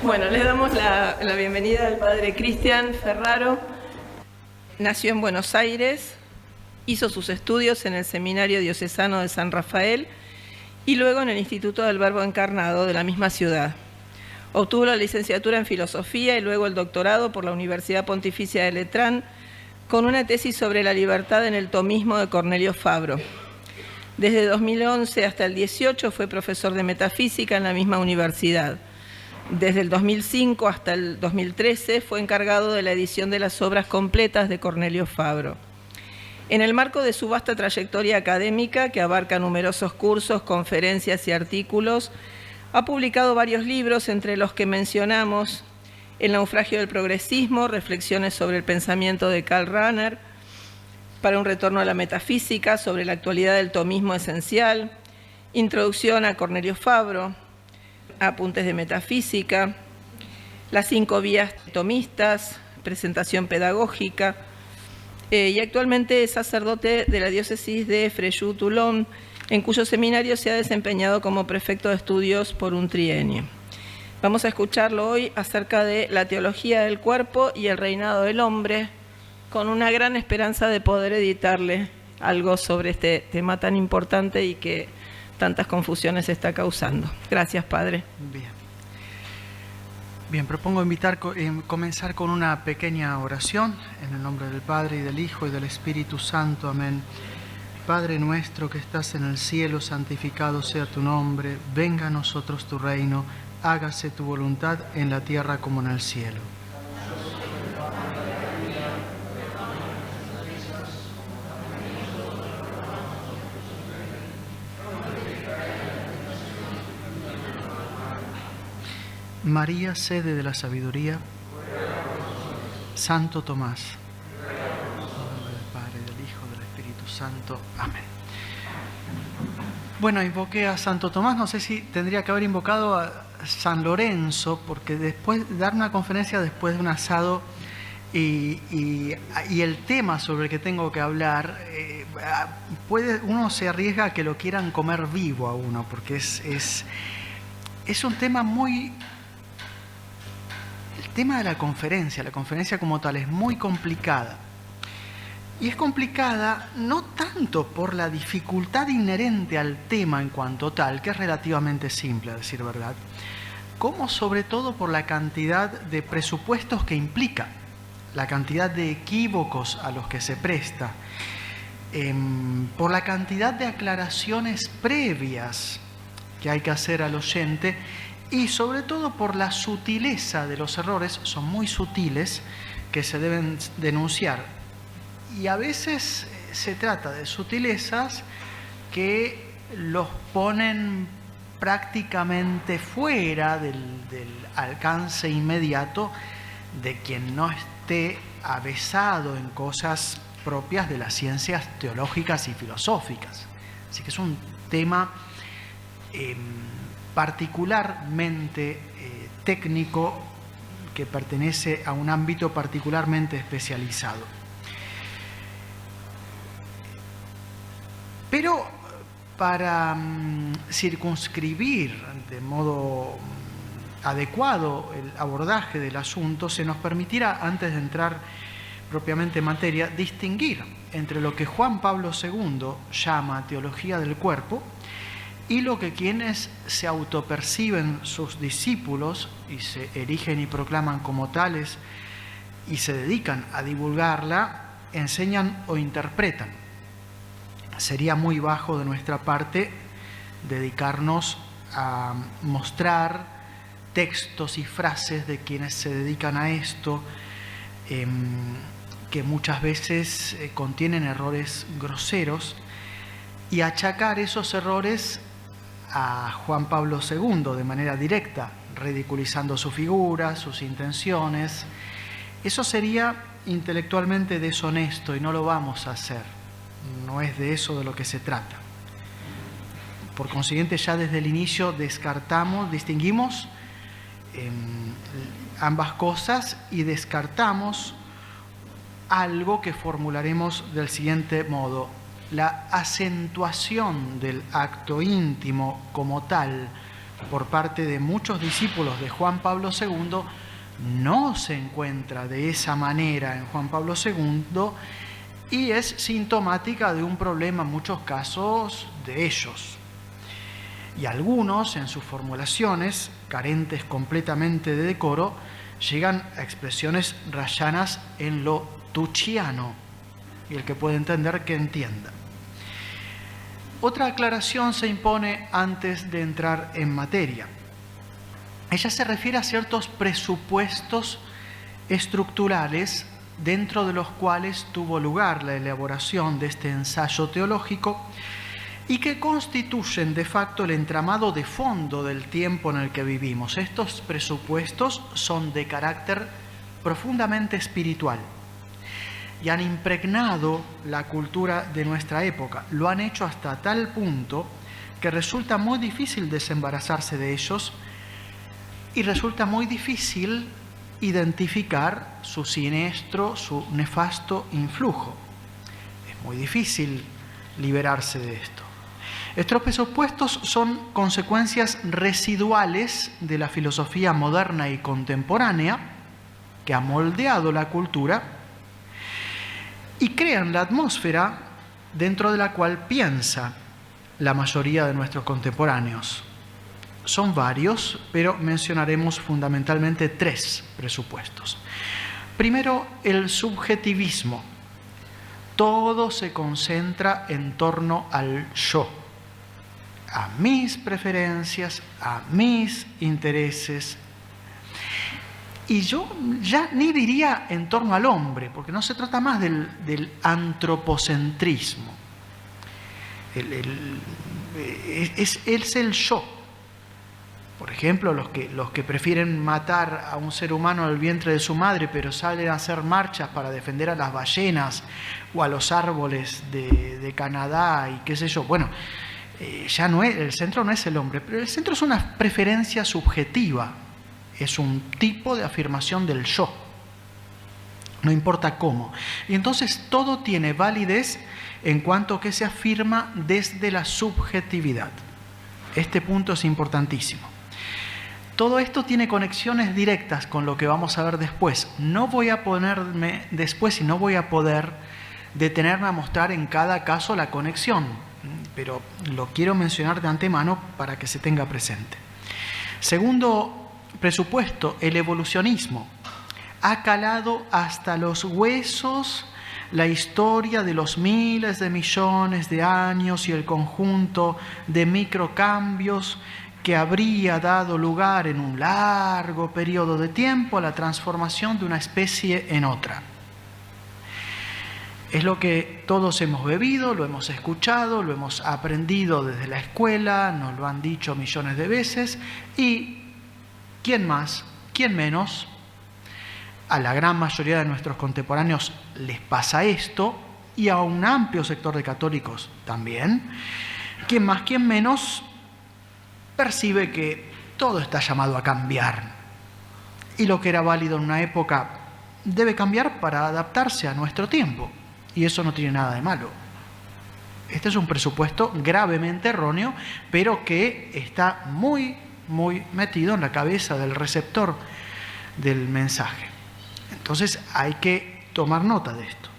Bueno, le damos la bienvenida al padre Cristian Ferraro. Nació en Buenos Aires, hizo sus estudios en el Seminario Diocesano de San Rafael y luego en el Instituto del Verbo Encarnado de la misma ciudad. Obtuvo la licenciatura en Filosofía y luego el doctorado por la Universidad Pontificia de Letrán con una tesis sobre la libertad en el tomismo de Cornelio Fabro. Desde 2011 hasta el 2018 fue profesor de metafísica en la misma universidad. Desde el 2005 hasta el 2013 fue encargado de la edición de las obras completas de Cornelio Fabro. En el marco de su vasta trayectoria académica, que abarca numerosos cursos, conferencias y artículos, ha publicado varios libros, entre los que mencionamos El naufragio del progresismo, reflexiones sobre el pensamiento de Karl Rahner, Para un retorno a la metafísica, sobre la actualidad del tomismo esencial, Introducción a Cornelio Fabro, Apuntes de metafísica, Las 5 vías tomistas, Presentación pedagógica, y actualmente es sacerdote de la diócesis de Frejus-Toulon, en cuyo seminario se ha desempeñado como prefecto de estudios por un trienio. Vamos a escucharlo hoy acerca de la teología del cuerpo y el reinado del hombre, con una gran esperanza de poder editarle algo sobre este tema tan importante y que tantas confusiones está causando. Gracias, Padre. Bien, propongo comenzar con una pequeña oración en el nombre del Padre y del Hijo y del Espíritu Santo. Amén. Padre nuestro que estás en el cielo, santificado sea tu nombre. Venga a nosotros tu reino. Hágase tu voluntad en la tierra como en el cielo. María, sede de la sabiduría, Santo Tomás, en nombre del Padre, del Hijo, del Espíritu Santo. Amén. Bueno, invoqué a Santo Tomás, no sé si tendría que haber invocado a San Lorenzo, porque después de dar una conferencia después de un asado y el tema sobre el que tengo que hablar, uno se arriesga a que lo quieran comer vivo a uno, porque es un tema muy... El tema de la conferencia como tal es muy complicada. Y es complicada no tanto por la dificultad inherente al tema en cuanto tal, que es relativamente simple, a decir verdad, como sobre todo por la cantidad de presupuestos que implica, la cantidad de equívocos a los que se presta, por la cantidad de aclaraciones previas que hay que hacer al oyente y sobre todo por la sutileza de los errores, son muy sutiles, que se deben denunciar. Y a veces se trata de sutilezas que los ponen prácticamente fuera del alcance inmediato de quien no esté avesado en cosas propias de las ciencias teológicas y filosóficas. Así que es un tema particularmente técnico que pertenece a un ámbito particularmente especializado. Pero para circunscribir de modo adecuado el abordaje del asunto, se nos permitirá, antes de entrar propiamente en materia, distinguir entre lo que Juan Pablo II llama teología del cuerpo y lo que quienes se autoperciben sus discípulos y se erigen y proclaman como tales y se dedican a divulgarla, enseñan o interpretan. Sería muy bajo de nuestra parte dedicarnos a mostrar textos y frases de quienes se dedican a esto, que muchas veces contienen errores groseros, y achacar esos errores a Juan Pablo II de manera directa, ridiculizando su figura, sus intenciones. Eso sería intelectualmente deshonesto y no lo vamos a hacer. No es de eso de lo que se trata. Por consiguiente, ya desde el inicio distinguimos ambas cosas y descartamos algo que formularemos del siguiente modo: la acentuación del acto íntimo como tal, por parte de muchos discípulos de Juan Pablo II no se encuentra de esa manera en Juan Pablo II y es sintomática de un problema en muchos casos de ellos. Y algunos, en sus formulaciones, carentes completamente de decoro, llegan a expresiones rayanas en lo tuchiano, y el que puede entender, que entienda. Otra aclaración se impone antes de entrar en materia. Ella se refiere a ciertos presupuestos estructurales dentro de los cuales tuvo lugar la elaboración de este ensayo teológico y que constituyen de facto el entramado de fondo del tiempo en el que vivimos. Estos presupuestos son de carácter profundamente espiritual y han impregnado la cultura de nuestra época. Lo han hecho hasta tal punto que resulta muy difícil desembarazarse de ellos y resulta muy difícil identificar su siniestro, su nefasto influjo. Es muy difícil liberarse de esto. Estos presupuestos son consecuencias residuales de la filosofía moderna y contemporánea que ha moldeado la cultura y crean la atmósfera dentro de la cual piensa la mayoría de nuestros contemporáneos. Son varios, pero mencionaremos fundamentalmente 3 presupuestos. Primero, el subjetivismo. Todo se concentra en torno al yo, a mis preferencias, a mis intereses. Y yo ya ni diría en torno al hombre, porque no se trata más del antropocentrismo. Es el yo. Por ejemplo, los que prefieren matar a un ser humano en el vientre de su madre, pero salen a hacer marchas para defender a las ballenas o a los árboles de Canadá y qué sé yo. Bueno, ya no es, el centro no es el hombre, pero el centro es una preferencia subjetiva, es un tipo de afirmación del yo, no importa cómo. Y entonces todo tiene validez en cuanto que se afirma desde la subjetividad. Este punto es importantísimo. Todo esto tiene conexiones directas con lo que vamos a ver después. No voy a ponerme después y no voy a poder detenerme a mostrar en cada caso la conexión, pero lo quiero mencionar de antemano para que se tenga presente. Segundo presupuesto, el evolucionismo. Ha calado hasta los huesos la historia de los miles de millones de años y el conjunto de microcambios que habría dado lugar en un largo periodo de tiempo a la transformación de una especie en otra. Es lo que todos hemos bebido, lo hemos escuchado, lo hemos aprendido desde la escuela, nos lo han dicho millones de veces, y ¿quién más? ¿Quién menos? A la gran mayoría de nuestros contemporáneos les pasa esto, y a un amplio sector de católicos también. ¿Quién más? ¿Quién menos? Percibe que todo está llamado a cambiar. Y lo que era válido en una época debe cambiar para adaptarse a nuestro tiempo. Y eso no tiene nada de malo. Este es un presupuesto gravemente erróneo, pero que está muy metido en la cabeza del receptor del mensaje. Entonces hay que tomar nota de esto.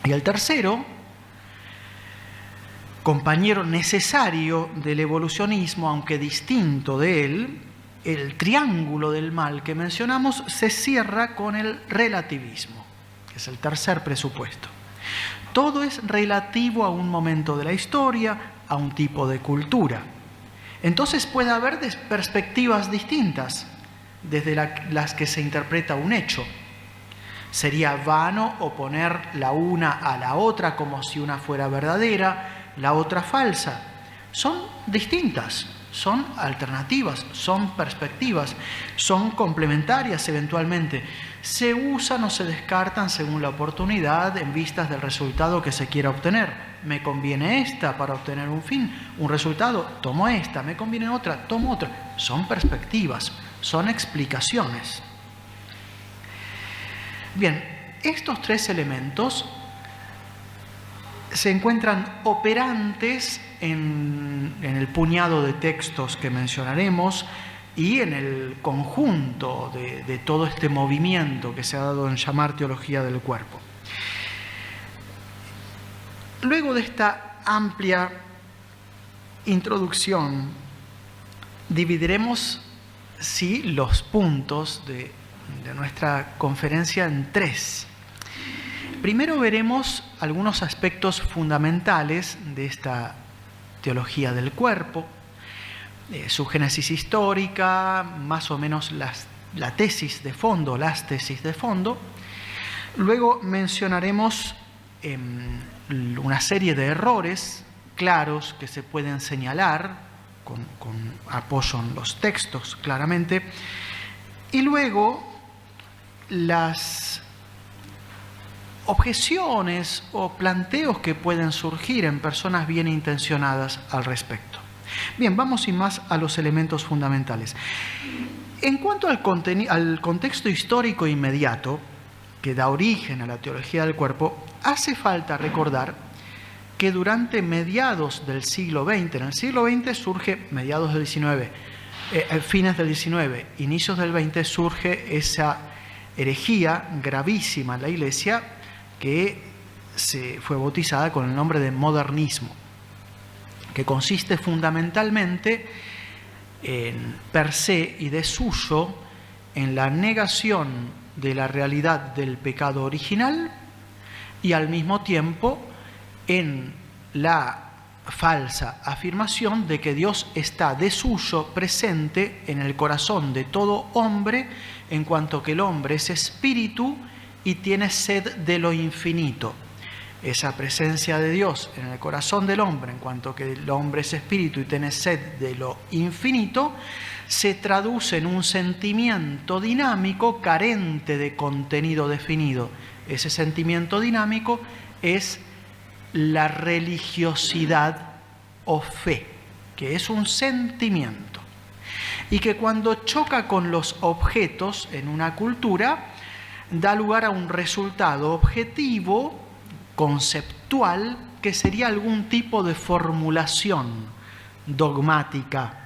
Y el tercero, compañero necesario del evolucionismo, aunque distinto de él, el triángulo del mal que mencionamos se cierra con el relativismo, que es el tercer presupuesto. Todo es relativo a un momento de la historia, a un tipo de cultura. Entonces puede haber perspectivas distintas desde las que se interpreta un hecho. Sería vano oponer la una a la otra como si una fuera verdadera, la otra falsa. Son distintas, son alternativas, son perspectivas, son complementarias eventualmente. Se usan o se descartan según la oportunidad en vistas del resultado que se quiera obtener. Me conviene esta para obtener un fin, un resultado, tomo esta, me conviene otra, tomo otra. Son perspectivas, son explicaciones. Bien, estos 3 elementos se encuentran operantes en el puñado de textos que mencionaremos y en el conjunto de todo este movimiento que se ha dado en llamar teología del cuerpo. Luego de esta amplia introducción, dividiremos los puntos de nuestra conferencia en 3. Primero veremos algunos aspectos fundamentales de esta teología del cuerpo, su génesis histórica, más o menos la tesis de fondo, las tesis de fondo. Luego mencionaremos una serie de errores claros que se pueden señalar con apoyo en los textos, claramente. Y luego las objeciones o planteos que pueden surgir en personas bien intencionadas al respecto. Bien, vamos sin más a los elementos fundamentales. En cuanto al contexto histórico inmediato que da origen a la teología del cuerpo, hace falta recordar que durante mediados del siglo XX, en el siglo XX surge, mediados del XIX, fines del XIX, inicios del XX, surge esa herejía gravísima en la Iglesia que se fue bautizada con el nombre de modernismo, que consiste fundamentalmente per se y de suyo en la negación de la realidad del pecado original y al mismo tiempo en la falsa afirmación de que Dios está de suyo presente en el corazón de todo hombre, en cuanto que el hombre es espíritu y tiene sed de lo infinito. Esa presencia de Dios en el corazón del hombre, en cuanto que el hombre es espíritu y tiene sed de lo infinito, se traduce en un sentimiento dinámico carente de contenido definido. Ese sentimiento dinámico es la religiosidad o fe, que es un sentimiento, y que cuando choca con los objetos en una cultura, da lugar a un resultado objetivo, conceptual, que sería algún tipo de formulación dogmática.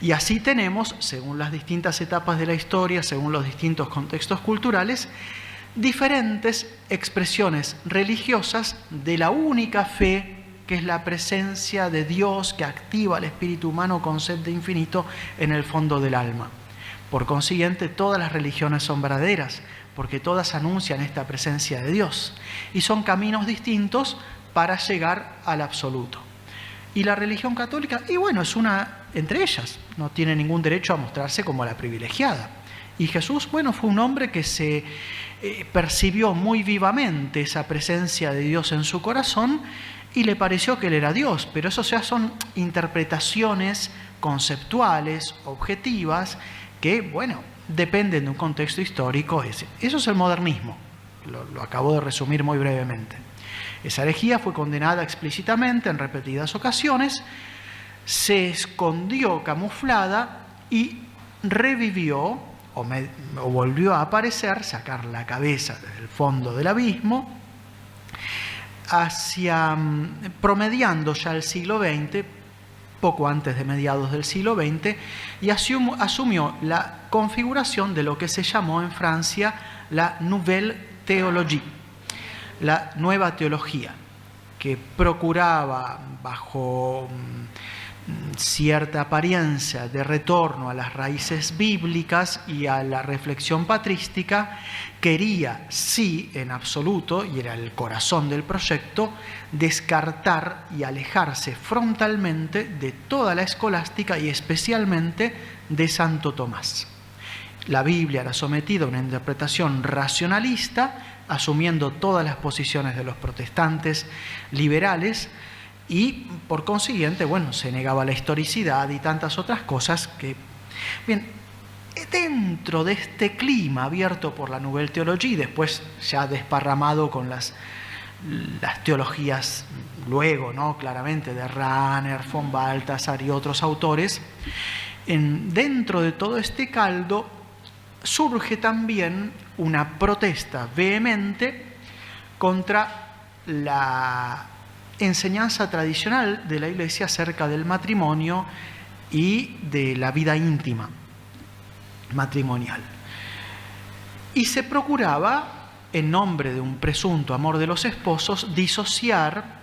Y así tenemos, según las distintas etapas de la historia, según los distintos contextos culturales, diferentes expresiones religiosas de la única fe, que es la presencia de Dios que activa al espíritu humano con sed de infinito en el fondo del alma. Por consiguiente, todas las religiones son verdaderas, porque todas anuncian esta presencia de Dios, y son caminos distintos para llegar al absoluto. Y la religión católica, y bueno, es una entre ellas, no tiene ningún derecho a mostrarse como la privilegiada. Y Jesús, bueno, fue un hombre que se percibió muy vivamente esa presencia de Dios en su corazón y le pareció que él era Dios, pero eso ya son interpretaciones conceptuales, objetivas, que, bueno, dependen de un contexto histórico. Eso es el modernismo, lo acabo de resumir muy brevemente. Esa herejía fue condenada explícitamente en repetidas ocasiones, se escondió camuflada y revivió o volvió a aparecer, sacar la cabeza desde el fondo del abismo, promediando ya el siglo XX, poco antes de mediados del siglo XX, y asumió la configuración de lo que se llamó en Francia la Nouvelle Théologie, la nueva teología, que procuraba, bajo cierta apariencia de retorno a las raíces bíblicas y a la reflexión patrística, quería, sí, en absoluto, y era el corazón del proyecto, descartar y alejarse frontalmente de toda la escolástica y especialmente de Santo Tomás. La Biblia era sometida a una interpretación racionalista, asumiendo todas las posiciones de los protestantes liberales, y por consiguiente, bueno, se negaba la historicidad y tantas otras cosas que... Bien, dentro de este clima abierto por la Nouvelle Théologie, después ya desparramado con las teologías luego, ¿no?, claramente, de Rahner, von Balthasar y otros autores, dentro de todo este caldo surge también una protesta vehemente contra la enseñanza tradicional de la Iglesia acerca del matrimonio y de la vida íntima matrimonial. Y se procuraba, en nombre de un presunto amor de los esposos, disociar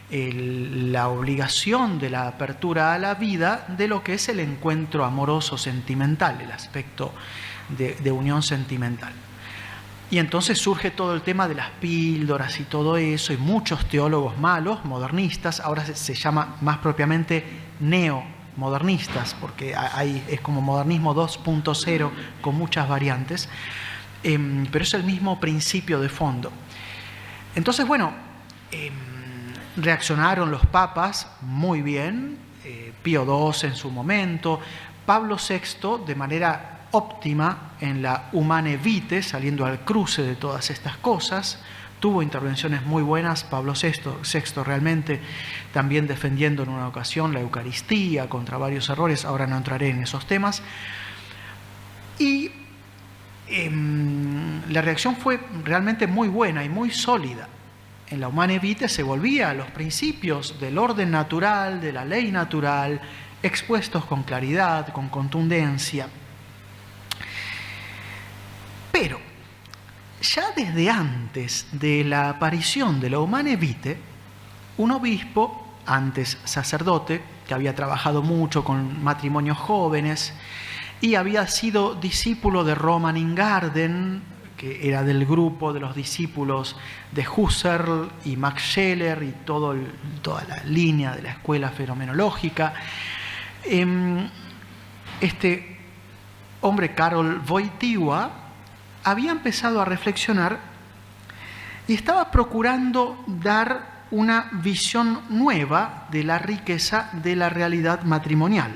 la obligación de la apertura a la vida de lo que es el encuentro amoroso sentimental, el aspecto de unión sentimental. Y entonces surge todo el tema de las píldoras y todo eso, y muchos teólogos malos, modernistas, ahora se llama más propiamente neomodernistas, porque es como modernismo 2.0 con muchas variantes, pero es el mismo principio de fondo. Entonces, bueno, reaccionaron los papas muy bien, Pío II en su momento, Pablo VI de manera óptima en la Humane Vitae, saliendo al cruce de todas estas cosas. Tuvo intervenciones muy buenas Pablo VI realmente, también defendiendo en una ocasión la Eucaristía contra varios errores. Ahora no entraré en esos temas. Y la reacción fue realmente muy buena y muy sólida. En la Humane Vitae se volvía a los principios del orden natural, de la ley natural, expuestos con claridad, con contundencia. Pero ya desde antes de la aparición de la Humane Vitae, un obispo, antes sacerdote, que había trabajado mucho con matrimonios jóvenes y había sido discípulo de Roman Ingarden, que era del grupo de los discípulos de Husserl y Max Scheler y toda la línea de la escuela fenomenológica. Este hombre, Karol Wojtyła, había empezado a reflexionar y estaba procurando dar una visión nueva de la riqueza de la realidad matrimonial.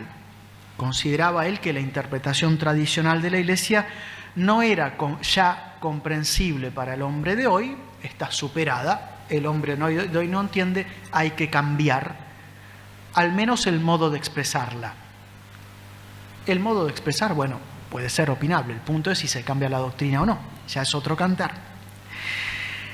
Consideraba él que la interpretación tradicional de la Iglesia no era ya comprensible para el hombre de hoy, está superada, el hombre de hoy no entiende, hay que cambiar al menos el modo de expresarla. El modo de expresar, bueno, puede ser opinable, el punto es si se cambia la doctrina o no, ya es otro cantar.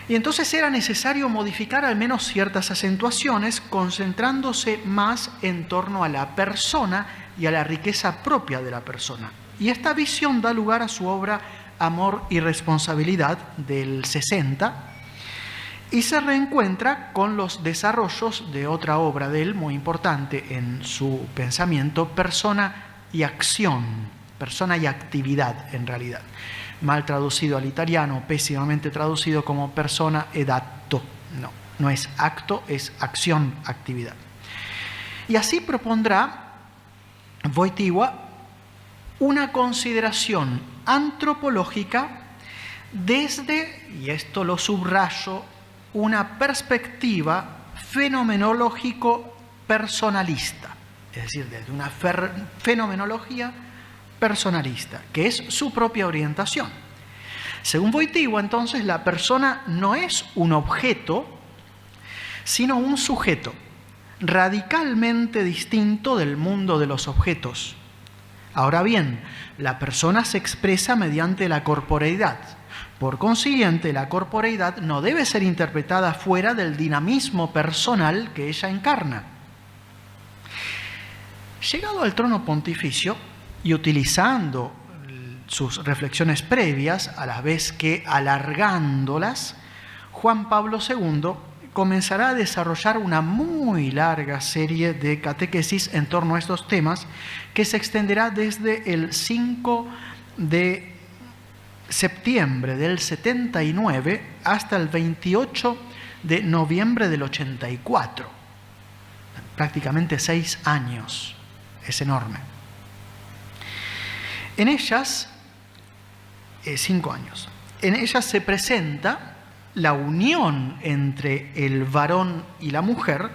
Y entonces era necesario modificar al menos ciertas acentuaciones, concentrándose más en torno a la persona y a la riqueza propia de la persona. Y esta visión da lugar a su obra Amor y Responsabilidad del 60, y se reencuentra con los desarrollos de otra obra de él muy importante en su pensamiento, Persona y Acción, persona y actividad en realidad, mal traducido al italiano, pésimamente traducido como persona ed atto. No es acto, es acción, actividad. Y así propondrá Wojtyła una consideración antropológica desde, y esto lo subrayo, una perspectiva fenomenológico-personalista, es decir, desde una fenomenología personalista, que es su propia orientación. Según Wojtyła, entonces, la persona no es un objeto, sino un sujeto radicalmente distinto del mundo de los objetos. Ahora bien, la persona se expresa mediante la corporeidad. Por consiguiente, la corporeidad no debe ser interpretada fuera del dinamismo personal que ella encarna. Llegado al trono pontificio, y utilizando sus reflexiones previas, a la vez que alargándolas, Juan Pablo II comenzará a desarrollar una muy larga serie de catequesis en torno a estos temas, que se extenderá desde el 5 de septiembre del 79 hasta el 28 de noviembre del 84. Prácticamente 6 años. Es enorme. En ellas, 5 años, en ellas se presenta la unión entre el varón y la mujer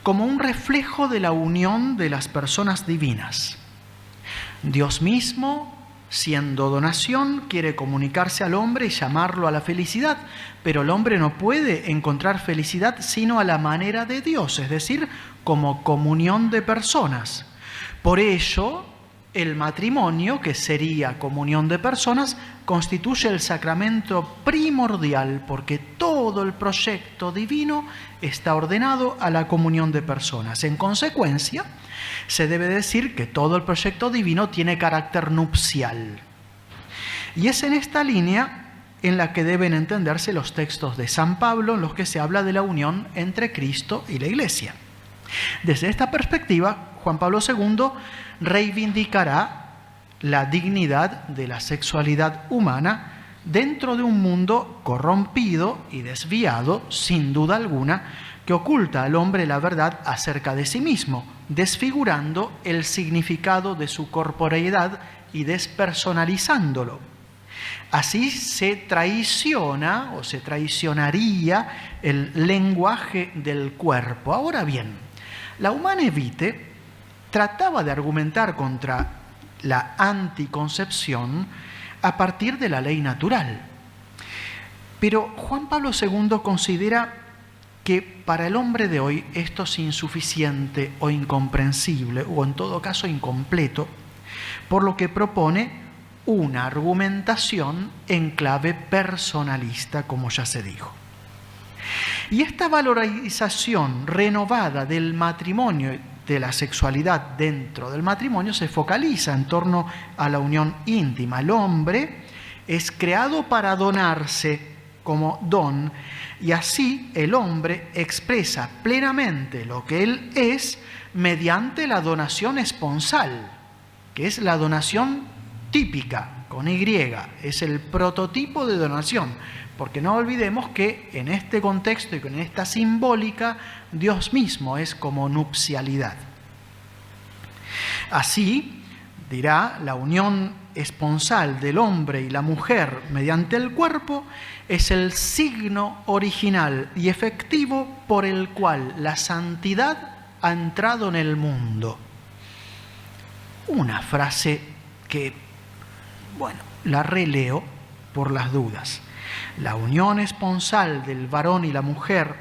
como un reflejo de la unión de las personas divinas. Dios mismo, siendo donación, quiere comunicarse al hombre y llamarlo a la felicidad, pero el hombre no puede encontrar felicidad sino a la manera de Dios, es decir, como comunión de personas. Por ello, el matrimonio, que sería comunión de personas, constituye el sacramento primordial porque todo el proyecto divino está ordenado a la comunión de personas. En consecuencia, se debe decir que todo el proyecto divino tiene carácter nupcial. Y es en esta línea en la que deben entenderse los textos de San Pablo en los que se habla de la unión entre Cristo y la Iglesia. Desde esta perspectiva, Juan Pablo II reivindicará la dignidad de la sexualidad humana dentro de un mundo corrompido y desviado, sin duda alguna, que oculta al hombre la verdad acerca de sí mismo, desfigurando el significado de su corporeidad y despersonalizándolo. Así se traiciona o se traicionaría el lenguaje del cuerpo. Ahora bien, la Humanae Vitae trataba de argumentar contra la anticoncepción a partir de la ley natural. Pero Juan Pablo II considera que para el hombre de hoy esto es insuficiente o incomprensible, o en todo caso incompleto, por lo que propone una argumentación en clave personalista, como ya se dijo. Y esta valorización renovada del matrimonio, de la sexualidad dentro del matrimonio, se focaliza en torno a la unión íntima. El hombre es creado para donarse como don, y así el hombre expresa plenamente lo que él es mediante la donación esponsal, que es la donación típica, con Y, es el prototipo de donación, porque no olvidemos que en este contexto y con esta simbólica, Dios mismo es como nupcialidad. Así, dirá, la unión esponsal del hombre y la mujer mediante el cuerpo es el signo original y efectivo por el cual la santidad ha entrado en el mundo. Una frase que, bueno, la releo por las dudas. La unión esponsal del varón y la mujer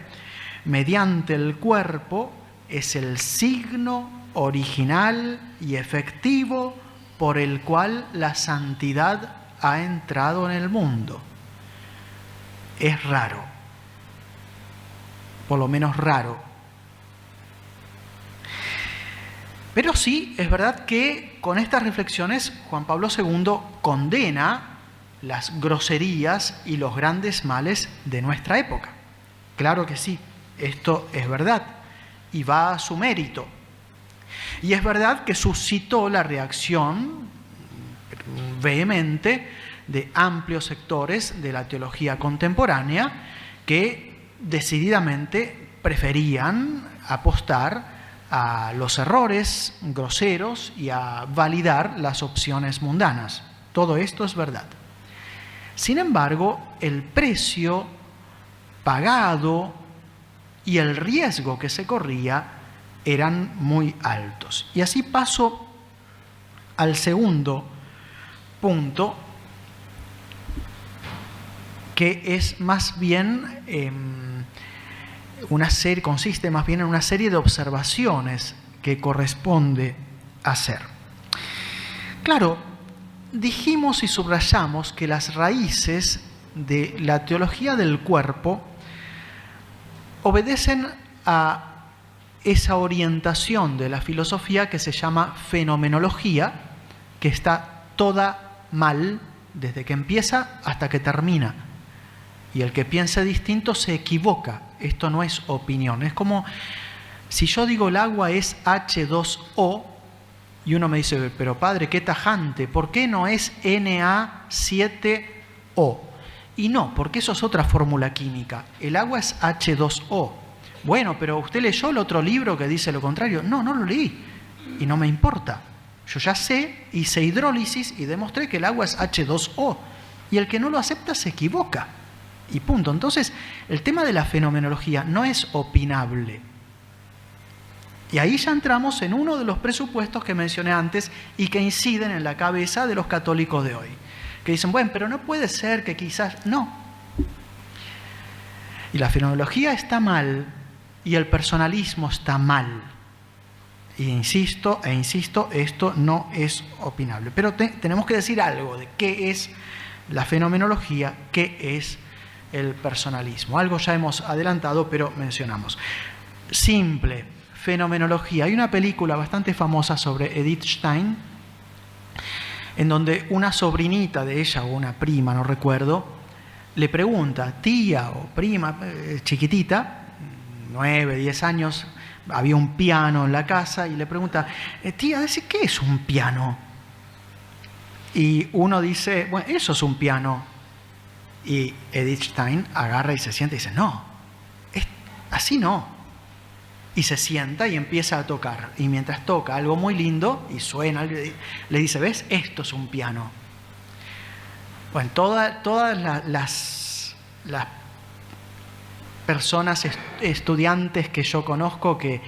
mediante el cuerpo es el signo original y efectivo por el cual la santidad ha entrado en el mundo. Es raro, por lo menos raro. Pero sí, es verdad que con estas reflexiones Juan Pablo II condena las groserías y los grandes males de nuestra época. Claro que sí, esto es verdad y va a su mérito. Y es verdad que suscitó la reacción vehemente de amplios sectores de la teología contemporánea que decididamente preferían apostar a los errores groseros y a validar las opciones mundanas. Todo esto es verdad. Sin embargo, el precio pagado y el riesgo que se corría eran muy altos. Y así paso al segundo punto, que es más bien consiste más bien en una serie de observaciones que corresponde hacer. Claro, dijimos y subrayamos que las raíces de la teología del cuerpo obedecen a esa orientación de la filosofía que se llama fenomenología, que está toda mal desde que empieza hasta que termina. Y el que piense distinto se equivoca. Esto no es opinión. Es como si yo digo el agua es H2O y uno me dice, pero padre, qué tajante, ¿por qué no es Na7O? Y no, porque eso es otra fórmula química. El agua es H2O. Bueno, pero ¿usted leyó el otro libro que dice lo contrario? No, no lo leí y no me importa. Yo ya sé, hice hidrólisis y demostré que el agua es H2O. Y el que no lo acepta se equivoca. Y punto. Entonces, el tema de la fenomenología no es opinable. Y ahí ya entramos en uno de los presupuestos que mencioné antes y que inciden en la cabeza de los católicos de hoy. Que dicen, bueno, pero no puede ser que quizás... No. Y la fenomenología está mal y el personalismo está mal. Y insisto, esto no es opinable. Pero tenemos que decir algo de qué es la fenomenología, qué es el personalismo. Algo ya hemos adelantado, pero mencionamos. Simple, fenomenología. Hay una película bastante famosa sobre Edith Stein, en donde una sobrinita de ella, o una prima, no recuerdo, le pregunta, tía o prima, chiquitita, 9, 10 años, había un piano en la casa, y le pregunta, tía, ¿qué es un piano? Y uno dice, bueno, eso es un piano. Y Edith Stein agarra y se sienta y dice, no, así no. Y se sienta y empieza a tocar. Y mientras toca algo muy lindo y suena, le dice, ¿ves? Esto es un piano. Bueno, todas las personas, estudiantes que yo conozco que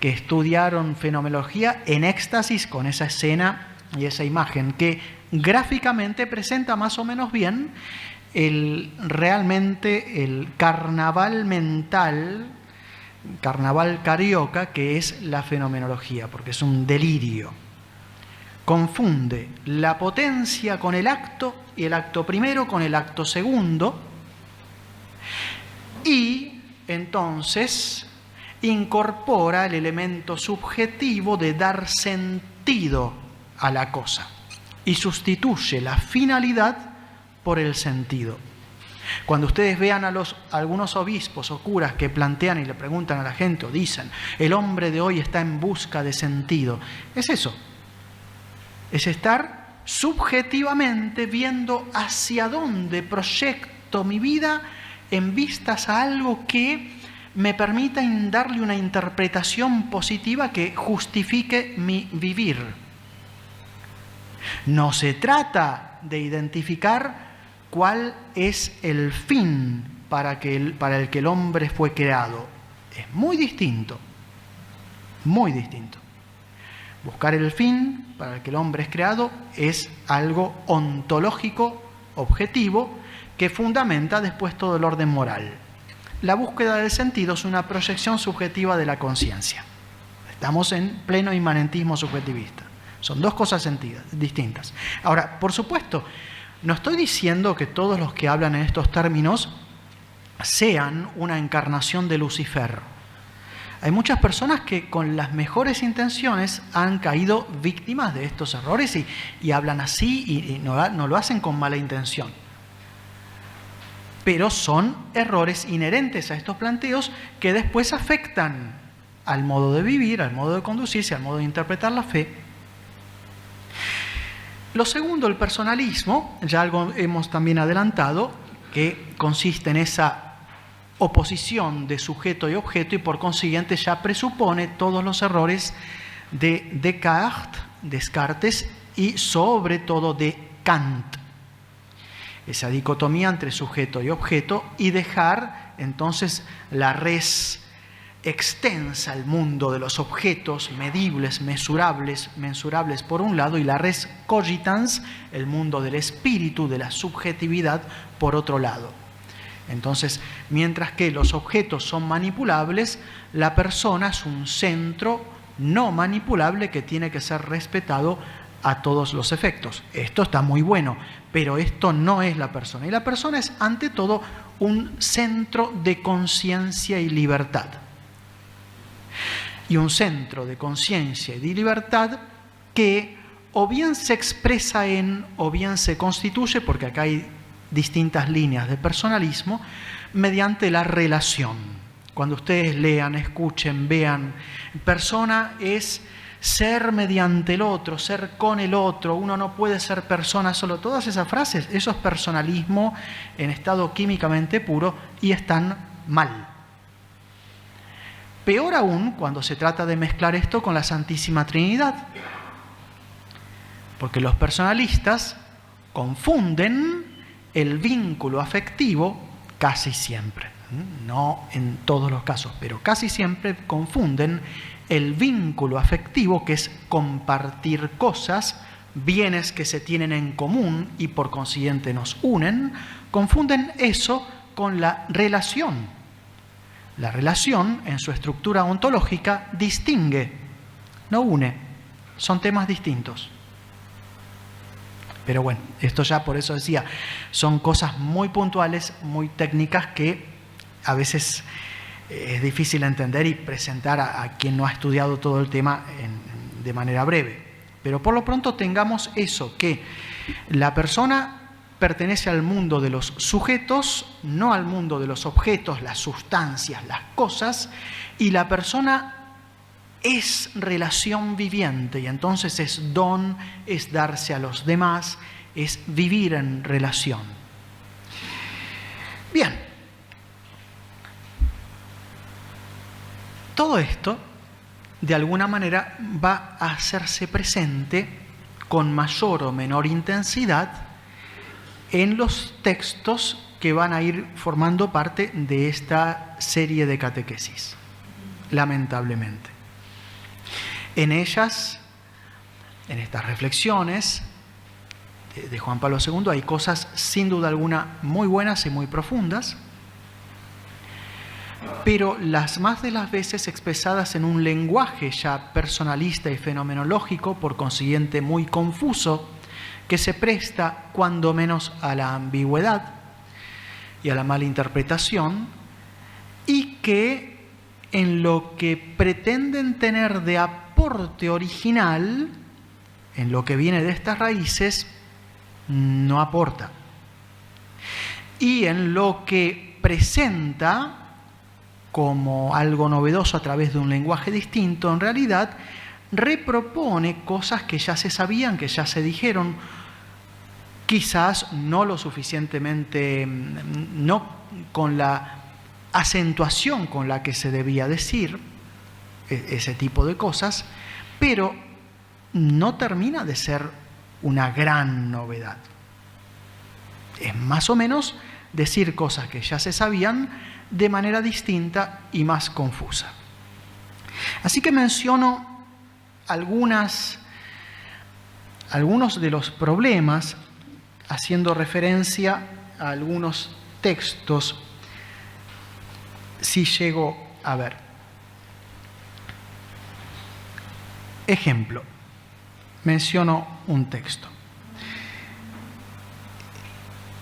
estudiaron fenomenología, en éxtasis con esa escena y esa imagen que gráficamente presenta más o menos bien realmente el carnaval mental, carnaval carioca, que es la fenomenología, porque es un delirio. Confunde la potencia con el acto, y el acto primero con el acto segundo, y entonces incorpora el elemento subjetivo de dar sentido a la cosa y sustituye la finalidad por el sentido. Cuando ustedes vean a algunos obispos o curas que plantean y le preguntan a la gente o dicen, el hombre de hoy está en busca de sentido, es eso, es estar subjetivamente viendo hacia dónde proyecto mi vida en vistas a algo que me permita darle una interpretación positiva que justifique mi vivir. No se trata de identificar cuál es el fin para el que el hombre fue creado. Es muy distinto, muy distinto. Buscar el fin para el que el hombre es creado es algo ontológico, objetivo, que fundamenta después todo el orden moral. La búsqueda del sentido es una proyección subjetiva de la conciencia. Estamos en pleno inmanentismo subjetivista. Son dos cosas distintas. Ahora, por supuesto, no estoy diciendo que todos los que hablan en estos términos sean una encarnación de Lucifer. Hay muchas personas que con las mejores intenciones han caído víctimas de estos errores y hablan así y no lo hacen con mala intención. Pero son errores inherentes a estos planteos que después afectan al modo de vivir, al modo de conducirse, al modo de interpretar la fe. Lo segundo, el personalismo, ya algo hemos también adelantado, que consiste en esa oposición de sujeto y objeto y por consiguiente ya presupone todos los errores de Descartes y sobre todo de Kant. Esa dicotomía entre sujeto y objeto y dejar entonces la res extensa, el mundo de los objetos medibles, mensurables por un lado, y la res cogitans, el mundo del espíritu, de la subjetividad, por otro lado. Entonces, mientras que los objetos son manipulables, la persona es un centro no manipulable que tiene que ser respetado a todos los efectos. Esto está muy bueno, pero esto no es la persona. Y la persona es, ante todo, un centro de conciencia y libertad. Y un centro de conciencia y de libertad que o bien se expresa en, o bien se constituye, porque acá hay distintas líneas de personalismo, mediante la relación. Cuando ustedes lean, escuchen, vean, persona es ser mediante el otro, ser con el otro, uno no puede ser persona solo. Todas esas frases, eso es personalismo en estado químicamente puro y están mal. Peor aún cuando se trata de mezclar esto con la Santísima Trinidad, porque los personalistas confunden el vínculo afectivo casi siempre, no en todos los casos, pero casi siempre confunden el vínculo afectivo, que es compartir cosas, bienes que se tienen en común y por consiguiente nos unen, confunden eso con la relación. La relación, en su estructura ontológica, distingue no une, son temas distintos. Pero bueno, esto ya por eso decía, son cosas muy puntuales, muy técnicas que a veces es difícil entender y presentar a quien no ha estudiado todo el tema de manera breve. Pero por lo pronto tengamos eso, que la persona pertenece al mundo de los sujetos, no al mundo de los objetos, las sustancias, las cosas, y la persona es relación viviente, y entonces es don, es darse a los demás, es vivir en relación. Bien. Todo esto, de alguna manera, va a hacerse presente con mayor o menor intensidad en los textos que van a ir formando parte de esta serie de catequesis, lamentablemente. En ellas, en estas reflexiones de Juan Pablo II, hay cosas sin duda alguna muy buenas y muy profundas, pero las más de las veces expresadas en un lenguaje ya personalista y fenomenológico, por consiguiente muy confuso, que se presta cuando menos a la ambigüedad y a la malinterpretación, y que en lo que pretenden tener de aporte original, en lo que viene de estas raíces, no aporta. Y en lo que presenta como algo novedoso a través de un lenguaje distinto, en realidad repropone cosas que ya se sabían, que ya se dijeron, quizás no lo suficientemente, no con la acentuación con la que se debía decir ese tipo de cosas, pero no termina de ser una gran novedad. Es más o menos decir cosas que ya se sabían de manera distinta y más confusa. Así que menciono algunos de los problemas, haciendo referencia a algunos textos, si llego a ver. Ejemplo, menciono un texto.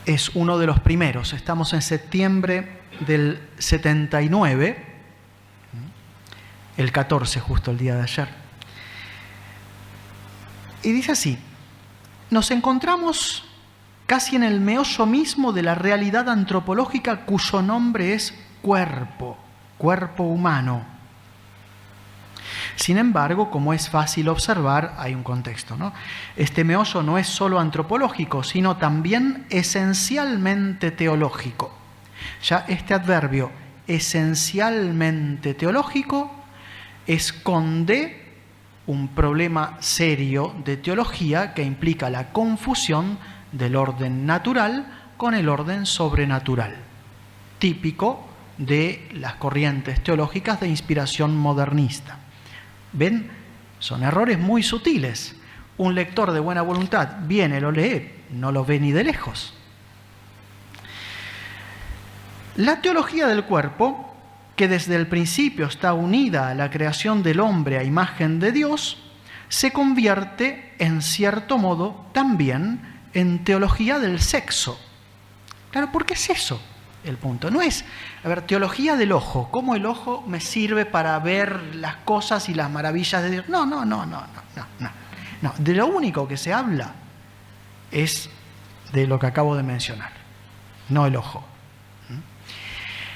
Es uno de los primeros, estamos en septiembre del 79, el 14, justo el día de ayer. Y dice así: nos encontramos casi en el meollo mismo de la realidad antropológica cuyo nombre es cuerpo humano. Sin embargo, como es fácil observar, hay un contexto, ¿no? Este meollo no es solo antropológico, sino también esencialmente teológico. Ya este adverbio, esencialmente teológico, esconde un problema serio de teología que implica la confusión del orden natural con el orden sobrenatural, típico de las corrientes teológicas de inspiración modernista. ¿Ven? Son errores muy sutiles. Un lector de buena voluntad viene, lo lee, no lo ve ni de lejos. La teología del cuerpo, que desde el principio está unida a la creación del hombre a imagen de Dios, se convierte, en cierto modo, también en teología del sexo. Claro, ¿por qué es eso el punto? No es, teología del ojo, cómo el ojo me sirve para ver las cosas y las maravillas de Dios. No. De lo único que se habla es de lo que acabo de mencionar, no el ojo.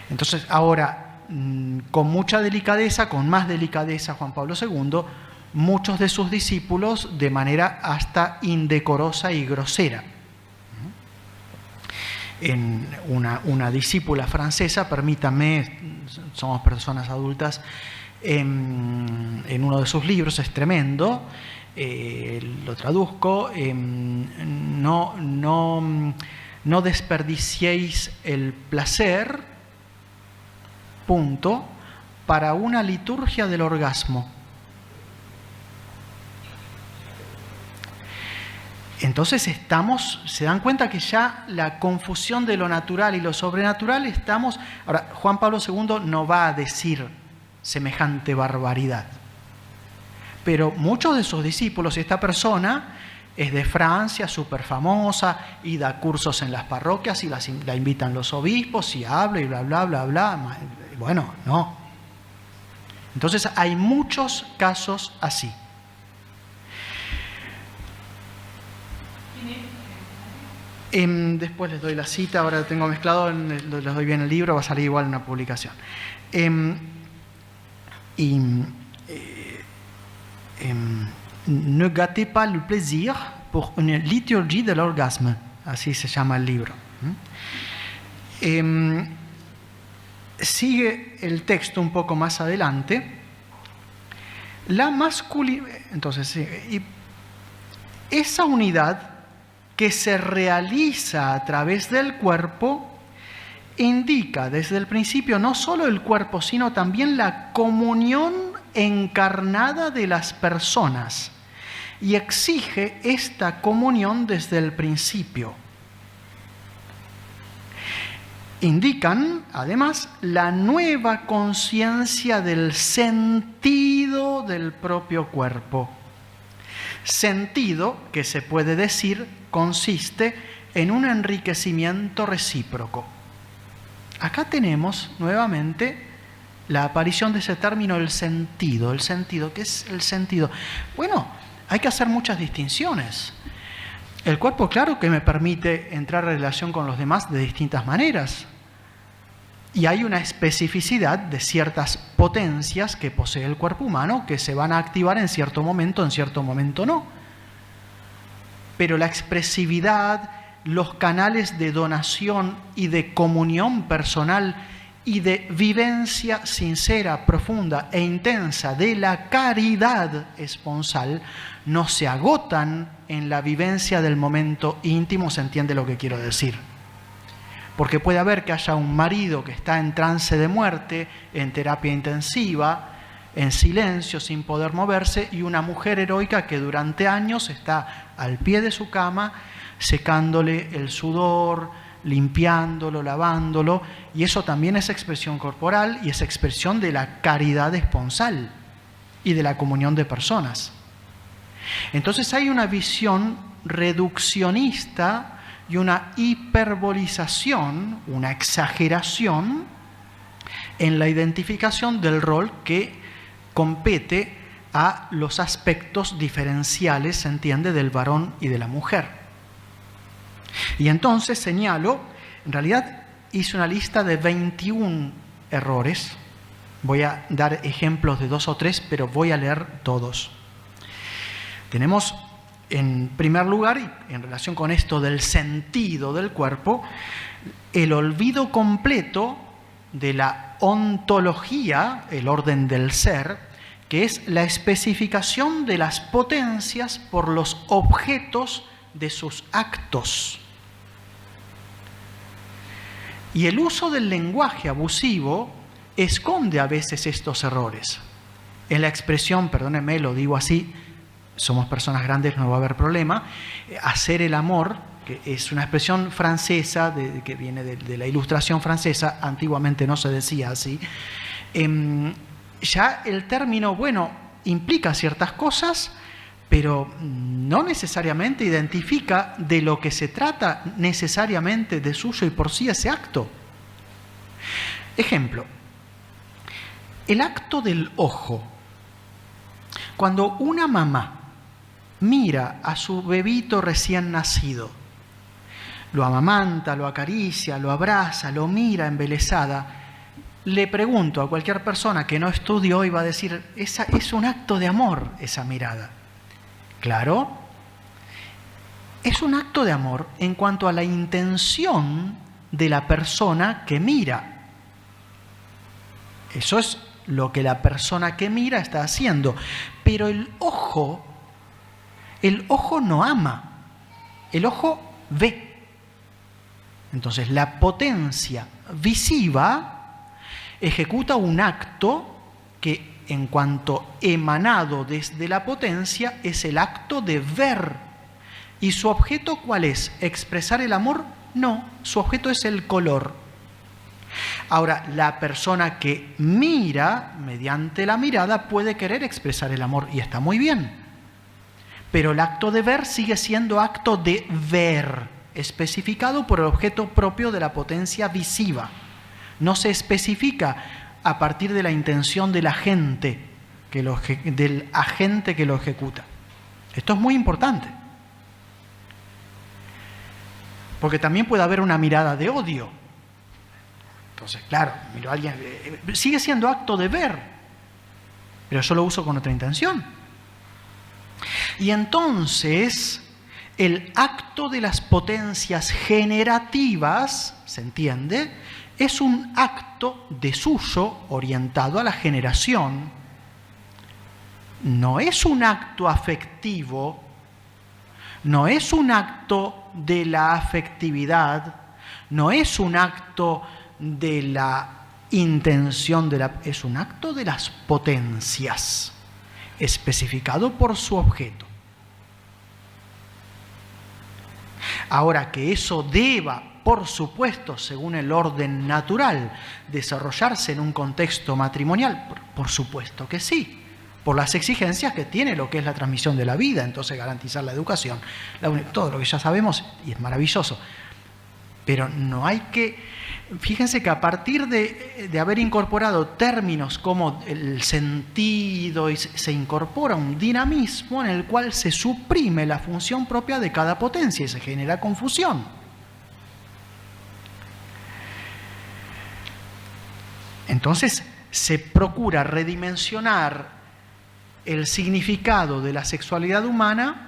Entonces, ahora, con mucha delicadeza, con más delicadeza, Juan Pablo II, muchos de sus discípulos de manera hasta indecorosa y grosera. En una discípula francesa, permítanme, somos personas adultas, en uno de sus libros, es tremendo, lo traduzco, no desperdiciéis el placer, para una liturgia del orgasmo. Entonces se dan cuenta que ya la confusión de lo natural y lo sobrenatural Ahora, Juan Pablo II no va a decir semejante barbaridad, pero muchos de sus discípulos, esta persona es de Francia, súper famosa, y da cursos en las parroquias y la invitan los obispos y habla y bla, bla, bla, bla. Bueno, no. Entonces hay muchos casos así. Después les doy la cita, ahora tengo mezclado, les doy bien el libro, va a salir igual en una publicación. Ne gâtez pas le plaisir pour une liturgie de l'orgasme, así se llama el libro. Sigue el texto un poco más adelante. La masculinidad, entonces, esa unidad que se realiza a través del cuerpo indica desde el principio no solo el cuerpo, sino también la comunión encarnada de las personas, y exige esta comunión desde el principio. Indican, además, la nueva conciencia del sentido del propio cuerpo. Sentido que se puede decir consiste en un enriquecimiento recíproco. Acá tenemos nuevamente la aparición de ese término, el sentido. El sentido, ¿qué es el sentido? Bueno, hay que hacer muchas distinciones. El cuerpo, claro que me permite entrar en relación con los demás de distintas maneras. Y hay una especificidad de ciertas potencias que posee el cuerpo humano que se van a activar en cierto momento no. Pero la expresividad, los canales de donación y de comunión personal y de vivencia sincera, profunda e intensa de la caridad esponsal no se agotan en la vivencia del momento íntimo, ¿se entiende lo que quiero decir? Porque puede haber que haya un marido que está en trance de muerte, en terapia intensiva, en silencio, sin poder moverse, y una mujer heroica que durante años está al pie de su cama, secándole el sudor, limpiándolo, lavándolo, y eso también es expresión corporal y es expresión de la caridad esponsal y de la comunión de personas. Entonces hay una visión reduccionista y una hiperbolización, una exageración en la identificación del rol que compete a los aspectos diferenciales, se entiende, del varón y de la mujer. Y entonces señalo, en realidad hice una lista de 21 errores. Voy a dar ejemplos de 2 o 3, pero voy a leer todos. Tenemos, en primer lugar, y en relación con esto del sentido del cuerpo, el olvido completo de la ontología, el orden del ser, que es la especificación de las potencias por los objetos de sus actos. Y el uso del lenguaje abusivo esconde a veces estos errores. En la expresión, perdónenme, lo digo así, somos personas grandes, no va a haber problema, hacer el amor, que es una expresión francesa, que viene de la Ilustración francesa, antiguamente no se decía así, ya el término, bueno, implica ciertas cosas, pero no necesariamente identifica de lo que se trata necesariamente de suyo y por sí ese acto. Ejemplo, el acto del ojo. Cuando una mamá mira a su bebito recién nacido, lo amamanta, lo acaricia, lo abraza, lo mira embelesada, le pregunto a cualquier persona que no estudió y va a decir, esa es un acto de amor, esa mirada. Claro, es un acto de amor en cuanto a la intención de la persona que mira. Eso es lo que la persona que mira está haciendo. Pero el ojo no ama, el ojo ve. Entonces la potencia visiva ejecuta un acto que, en cuanto emanado desde la potencia, es el acto de ver. ¿Y su objeto cuál es? ¿Expresar el amor? No, su objeto es el color. Ahora, la persona que mira, mediante la mirada, puede querer expresar el amor y está muy bien. Pero el acto de ver sigue siendo acto de ver, especificado por el objeto propio de la potencia visiva. No se especifica a partir de la intención del agente que lo ejecuta. Esto es muy importante. Porque también puede haber una mirada de odio. Entonces, claro, miro a alguien, sigue siendo acto de ver, pero yo lo uso con otra intención. Y entonces, el acto de las potencias generativas, ¿se entiende?, es un acto desuso orientado a la generación. No es un acto afectivo, no es un acto de la afectividad, no es un acto de la intención, es un acto de las potencias, especificado por su objeto. Ahora, que eso deba, por supuesto, según el orden natural, desarrollarse en un contexto matrimonial, por supuesto que sí, por las exigencias que tiene lo que es la transmisión de la vida, entonces garantizar la educación, todo lo que ya sabemos, y es maravilloso. Pero no hay que... Fíjense que a partir de haber incorporado términos como el sentido, y se incorpora un dinamismo en el cual se suprime la función propia de cada potencia y se genera confusión. Entonces se procura redimensionar el significado de la sexualidad humana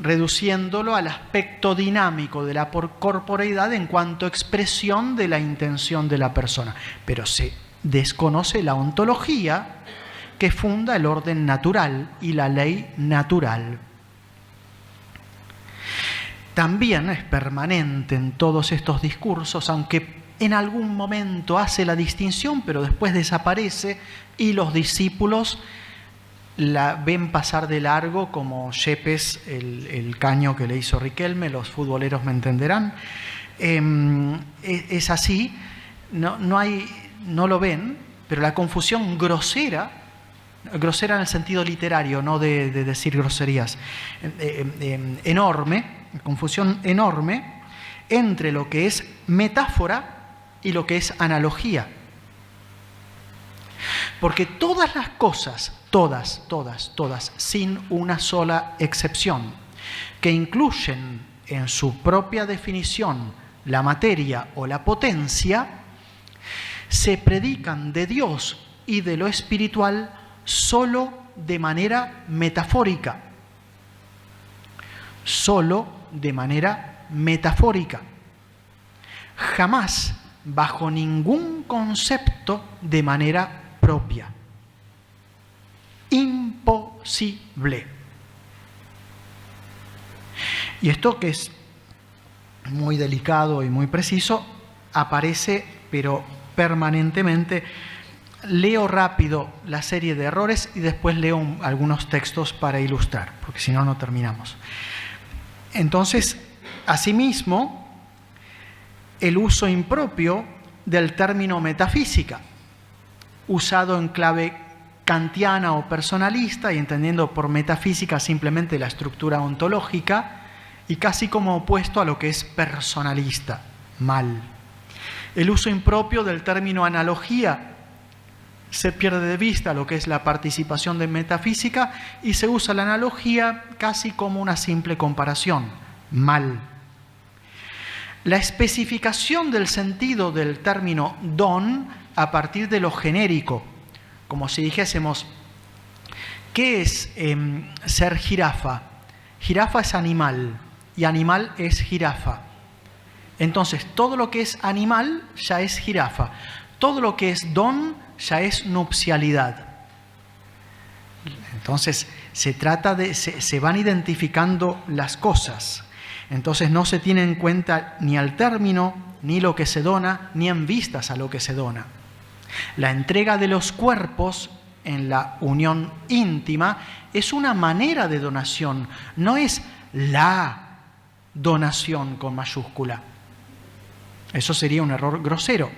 reduciéndolo al aspecto dinámico de la corporeidad en cuanto a expresión de la intención de la persona. Pero se desconoce la ontología que funda el orden natural y la ley natural. También es permanente en todos estos discursos, aunque en algún momento hace la distinción, pero después desaparece y los discípulos la ven pasar de largo como Yepes, el caño que le hizo Riquelme, los futboleros me entenderán. Es así, no lo ven, pero la confusión grosera en el sentido literario, no de decir groserías, confusión enorme entre lo que es metáfora y lo que es analogía. Porque todas las cosas, todas, sin una sola excepción, que incluyen en su propia definición la materia o la potencia, se predican de Dios y de lo espiritual solo de manera metafórica. Solo de manera metafórica. Jamás bajo ningún concepto de manera propia. Imposible. Y esto, que es muy delicado y muy preciso, aparece pero permanentemente. Leo rápido la serie de errores y después leo algunos textos para ilustrar, porque si no, no terminamos. Entonces, asimismo, el uso impropio del término metafísica, usado en clave kantiana o personalista y entendiendo por metafísica simplemente la estructura ontológica y casi como opuesto a lo que es personalista, mal. El uso impropio del término analogía, se pierde de vista lo que es la participación de metafísica y se usa la analogía casi como una simple comparación, mal. La especificación del sentido del término don a partir de lo genérico, como si dijésemos, ¿qué es ser jirafa? Jirafa es animal y animal es jirafa. Entonces, todo lo que es animal ya es jirafa. Todo lo que es don ya es nupcialidad. Entonces, se van identificando las cosas. Entonces, no se tiene en cuenta ni al término, ni lo que se dona, ni en vistas a lo que se dona. La entrega de los cuerpos en la unión íntima es una manera de donación, no es la donación con mayúscula. Eso sería un error grosero.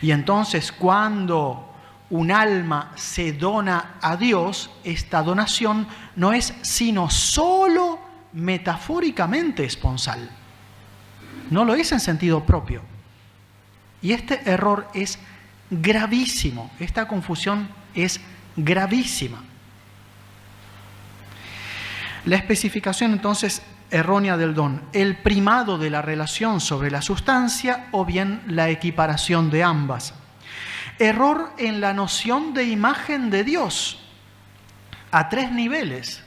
Y entonces cuando un alma se dona a Dios, esta donación no es sino solo metafóricamente esponsal. No lo es en sentido propio. Y este error es gravísimo. Esta confusión es gravísima. La especificación entonces errónea del don, el primado de la relación sobre la sustancia o bien la equiparación de ambas. Error en la noción de imagen de Dios a 3 niveles.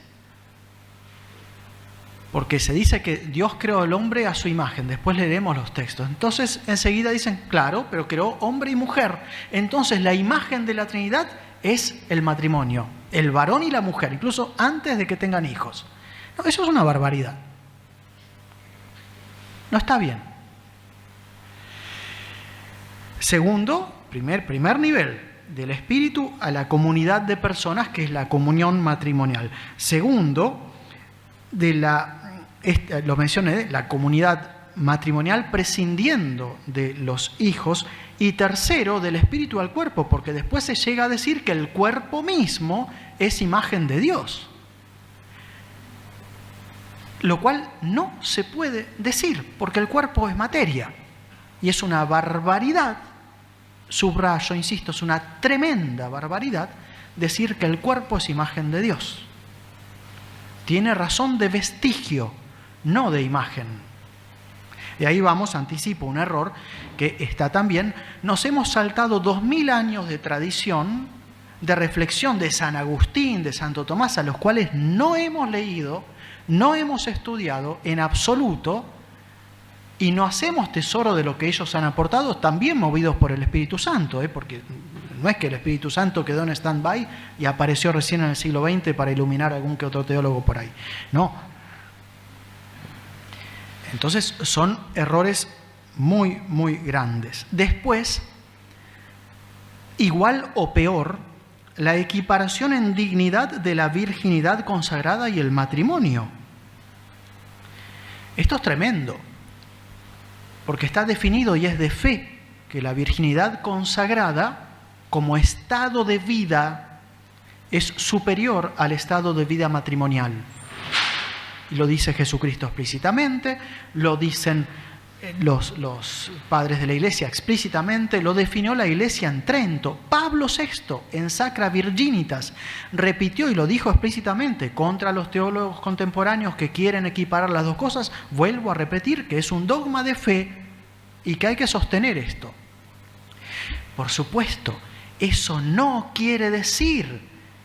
Porque se dice que Dios creó al hombre a su imagen. Después leeremos los textos. Entonces enseguida dicen, claro, pero creó hombre y mujer. Entonces la imagen de la Trinidad es el matrimonio, el varón y la mujer, incluso antes de que tengan hijos. No, eso es una barbaridad. No está bien. Segundo, primer nivel, del espíritu a la comunidad de personas, que es la comunión matrimonial. Segundo, lo mencioné, la comunidad matrimonial prescindiendo de los hijos. Y tercero, del espíritu al cuerpo, porque después se llega a decir que el cuerpo mismo es imagen de Dios. Lo cual no se puede decir, porque el cuerpo es materia. Y es una barbaridad, subrayo, insisto, es una tremenda barbaridad decir que el cuerpo es imagen de Dios. Tiene razón de vestigio, no de imagen. Y ahí vamos, anticipo un error que está también. Nos hemos saltado 2000 años de tradición, de reflexión de San Agustín, de Santo Tomás, a los cuales no hemos leído, no hemos estudiado en absoluto, y no hacemos tesoro de lo que ellos han aportado, también movidos por el Espíritu Santo, porque no es que el Espíritu Santo quedó en stand-by y apareció recién en el siglo XX para iluminar a algún que otro teólogo por ahí. No. Entonces son errores muy, muy grandes. Después, igual o peor, la equiparación en dignidad de la virginidad consagrada y el matrimonio. Esto es tremendo, porque está definido y es de fe que la virginidad consagrada como estado de vida es superior al estado de vida matrimonial. Y lo dice Jesucristo explícitamente, lo dicen los padres de la Iglesia explícitamente, lo definió la Iglesia en Trento. Pablo VI, en Sacra Virginitas, repitió y lo dijo explícitamente contra los teólogos contemporáneos que quieren equiparar las dos cosas. Vuelvo a repetir que es un dogma de fe y que hay que sostener esto. Por supuesto, eso no quiere decir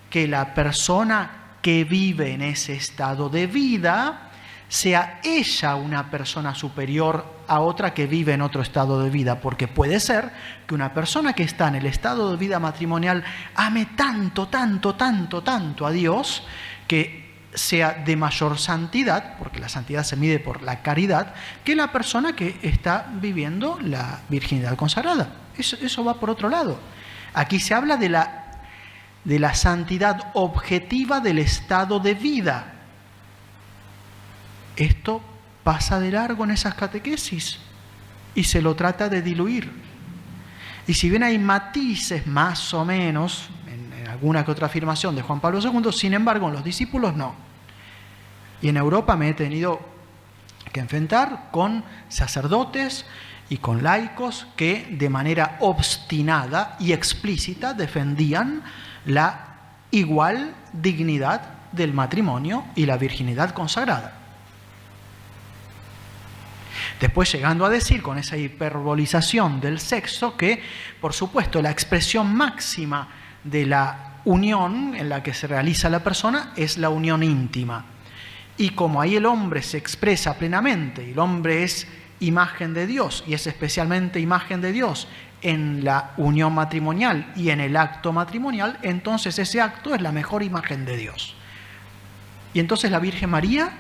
que la persona que vive en ese estado de vida sea ella una persona superior a otra que vive en otro estado de vida, porque puede ser que una persona que está en el estado de vida matrimonial ame tanto, tanto, tanto, tanto a Dios, que sea de mayor santidad, porque la santidad se mide por la caridad, que la persona que está viviendo la virginidad consagrada. Eso va por otro lado. Aquí se habla de la santidad objetiva del estado de vida. Esto pasa de largo en esas catequesis y se lo trata de diluir. Y si bien hay matices más o menos en alguna que otra afirmación de Juan Pablo II, sin embargo en los discípulos no. Y en Europa me he tenido que enfrentar con sacerdotes y con laicos que de manera obstinada y explícita defendían la igual dignidad del matrimonio y la virginidad consagrada. Después llegando a decir, con esa hiperbolización del sexo, que, por supuesto, la expresión máxima de la unión en la que se realiza la persona es la unión íntima. Y como ahí el hombre se expresa plenamente, y el hombre es imagen de Dios, y es especialmente imagen de Dios en la unión matrimonial y en el acto matrimonial, entonces ese acto es la mejor imagen de Dios. Y entonces la Virgen María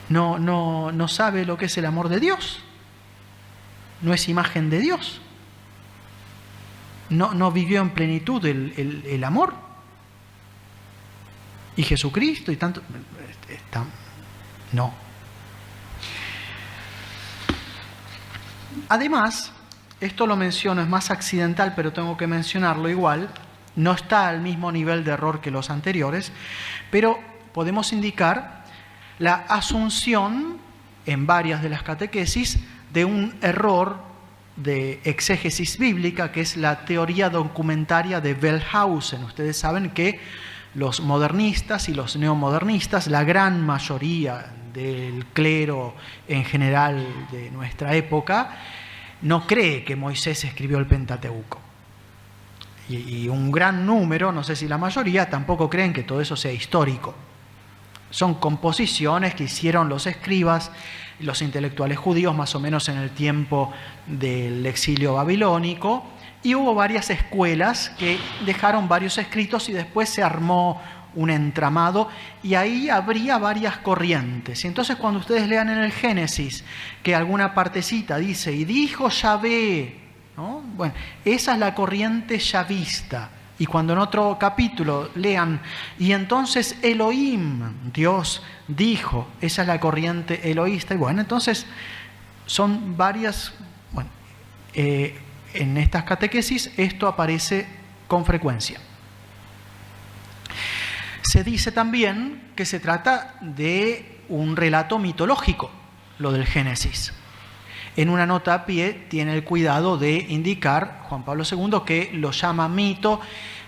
no sabe lo que es el amor de Dios, no es imagen de Dios, no vivió en plenitud el amor. Y Jesucristo y tanto, no. Además, esto lo menciono, es más accidental, pero tengo que mencionarlo igual, no está al mismo nivel de error que los anteriores, pero podemos indicar la asunción en varias de las catequesis de un error de exégesis bíblica, que es la teoría documentaria de Wellhausen. Ustedes saben que los modernistas y los neomodernistas, la gran mayoría del clero en general de nuestra época, no cree que Moisés escribió el Pentateuco. Y un gran número, no sé si la mayoría, tampoco creen que todo eso sea histórico. Son composiciones que hicieron los escribas, los intelectuales judíos, más o menos en el tiempo del exilio babilónico, y hubo varias escuelas que dejaron varios escritos y después se armó un entramado y ahí habría varias corrientes. Y entonces cuando ustedes lean en el Génesis que alguna partecita dice, y dijo Yahvé, ¿no? Bueno, esa es la corriente yavista. Y cuando en otro capítulo lean, y entonces Elohim, Dios, dijo, esa es la corriente eloísta. Y bueno, entonces son varias, bueno, en estas catequesis esto aparece con frecuencia. Se dice también que se trata de un relato mitológico, lo del Génesis. En una nota a pie tiene el cuidado de indicar Juan Pablo II que lo llama mito,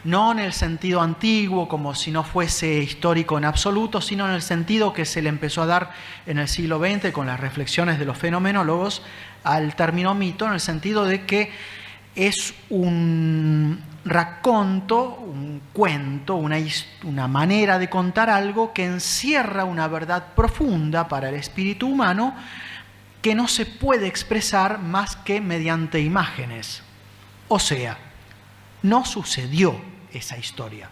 no en el sentido antiguo, como si no fuese histórico en absoluto, sino en el sentido que se le empezó a dar en el siglo XX con las reflexiones de los fenomenólogos al término mito, en el sentido de que es un racconto, un cuento, una manera de contar algo que encierra una verdad profunda para el espíritu humano que no se puede expresar más que mediante imágenes. O sea, no sucedió esa historia.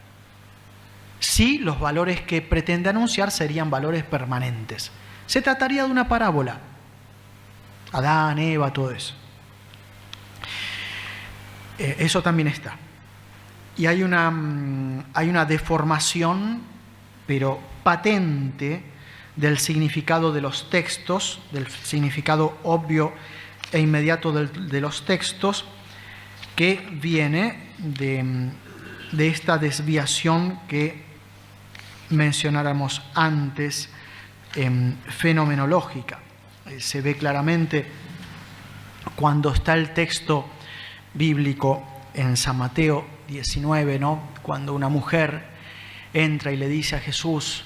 Sí, los valores que pretende anunciar serían valores permanentes. Se trataría de una parábola. Adán, Eva, todo eso. Eso también está. Y hay una deformación, pero patente, del significado de los textos, del significado obvio e inmediato de los textos, que viene de esta desviación que mencionáramos antes, fenomenológica. Se ve claramente cuando está el texto bíblico en San Mateo 19, ¿no? Cuando una mujer entra y le dice a Jesús,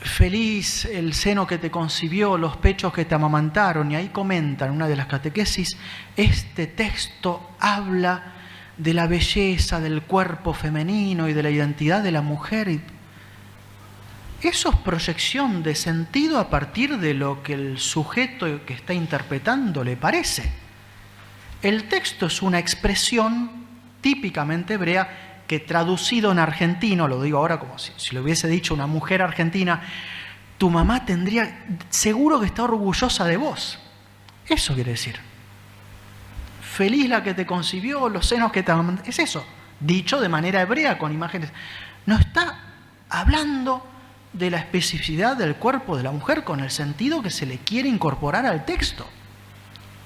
feliz el seno que te concibió, los pechos que te amamantaron, y ahí comenta en una de las catequesis, este texto habla de la belleza del cuerpo femenino y de la identidad de la mujer. Eso es proyección de sentido a partir de lo que el sujeto que está interpretando le parece. El texto es una expresión típicamente hebrea que traducido en argentino, lo digo ahora como si lo hubiese dicho una mujer argentina, tu mamá tendría, seguro que está orgullosa de vos. Eso quiere decir. Feliz la que te concibió, los senos que te amamantaron. Es eso, dicho de manera hebrea con imágenes. No está hablando de la especificidad del cuerpo de la mujer con el sentido que se le quiere incorporar al texto.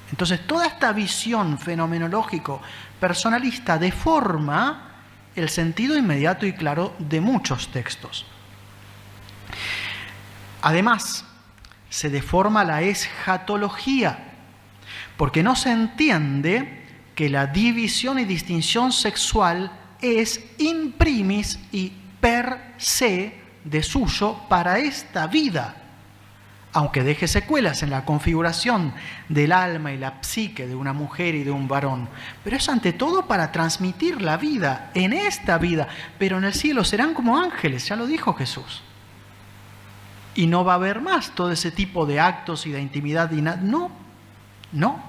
Entonces, toda esta visión fenomenológico personalista deforma el sentido inmediato y claro de muchos textos. Además, se deforma la escatología, porque no se entiende que la división y distinción sexual es in primis y per se de suyo para esta vida, aunque deje secuelas en la configuración del alma y la psique de una mujer y de un varón. Pero es ante todo para transmitir la vida en esta vida, pero en el cielo serán como ángeles, ya lo dijo Jesús. Y no va a haber más todo ese tipo de actos y de intimidad. No.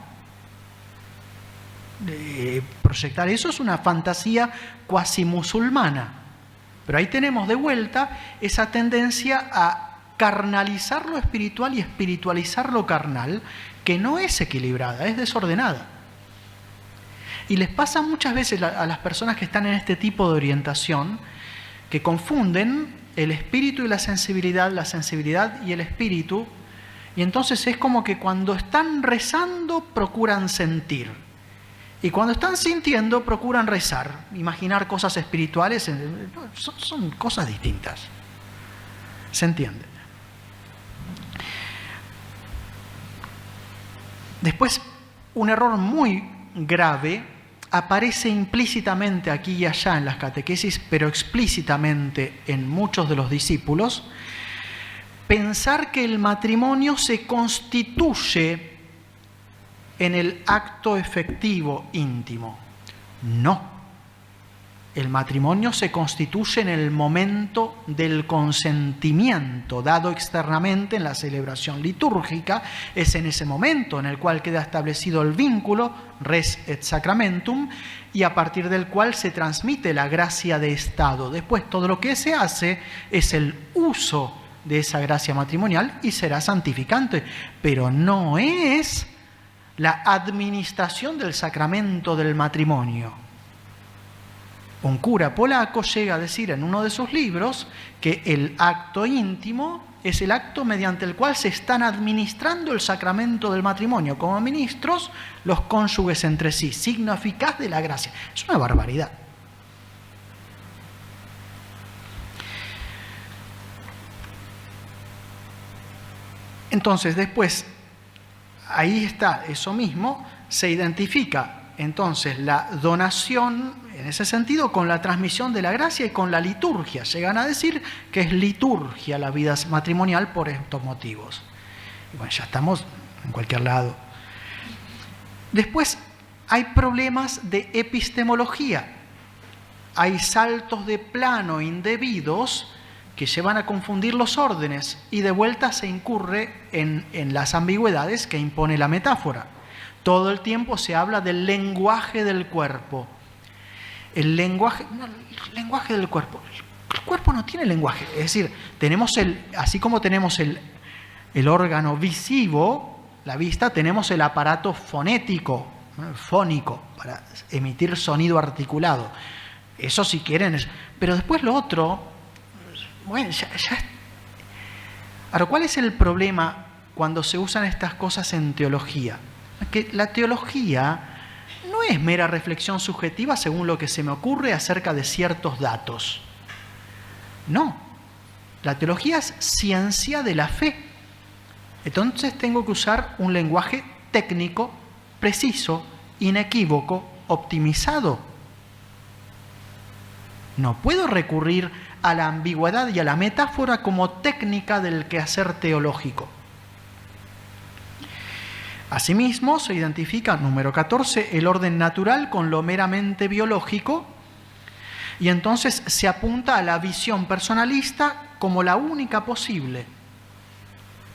Proyectar eso es una fantasía cuasi musulmana. Pero ahí tenemos de vuelta esa tendencia a carnalizar lo espiritual y espiritualizar lo carnal, que no es equilibrada, es desordenada. Y les pasa muchas veces a las personas que están en este tipo de orientación, que confunden el espíritu y la sensibilidad y el espíritu, Y entonces es como que cuando están rezando procuran sentir. Y cuando están sintiendo procuran rezar. Imaginar cosas espirituales son cosas distintas. ¿Se entiende? Después, un error muy grave aparece implícitamente aquí y allá en las catequesis, pero explícitamente en muchos de los discípulos. Pensar que el matrimonio se constituye en el acto efectivo íntimo. No. El matrimonio se constituye en el momento del consentimiento dado externamente en la celebración litúrgica. Es en ese momento en el cual queda establecido el vínculo, res et sacramentum, y a partir del cual se transmite la gracia de estado. Después todo lo que se hace es el uso de esa gracia matrimonial y será santificante, pero no es la administración del sacramento del matrimonio. Un cura polaco llega a decir en uno de sus libros que el acto íntimo es el acto mediante el cual se están administrando el sacramento del matrimonio como ministros los cónyuges entre sí, signo eficaz de la gracia. Es una barbaridad. Entonces, después, ahí está eso mismo, se identifica entonces la donación, en ese sentido, con la transmisión de la gracia y con la liturgia. Llegan a decir que es liturgia la vida matrimonial por estos motivos. Y bueno, ya estamos en cualquier lado. Después, hay problemas de epistemología. Hay saltos de plano indebidos que llevan a confundir los órdenes y de vuelta se incurre en las ambigüedades que impone la metáfora. Todo el tiempo se habla del lenguaje del cuerpo. El lenguaje del cuerpo. El cuerpo no tiene lenguaje. Es decir, así como tenemos el órgano visivo, la vista, tenemos el aparato fonético, fónico, para emitir sonido articulado. Eso si quieren. Pero después lo otro... Bueno, Ahora, ¿cuál es el problema cuando se usan estas cosas en teología? Que la teología no es mera reflexión subjetiva según lo que se me ocurre acerca de ciertos datos. No. La teología es ciencia de la fe. Entonces tengo que usar un lenguaje técnico, preciso, inequívoco, optimizado. No puedo recurrir a la ambigüedad y a la metáfora como técnica del quehacer teológico. Asimismo, se identifica, número 14, el orden natural con lo meramente biológico, y entonces se apunta a la visión personalista como la única posible.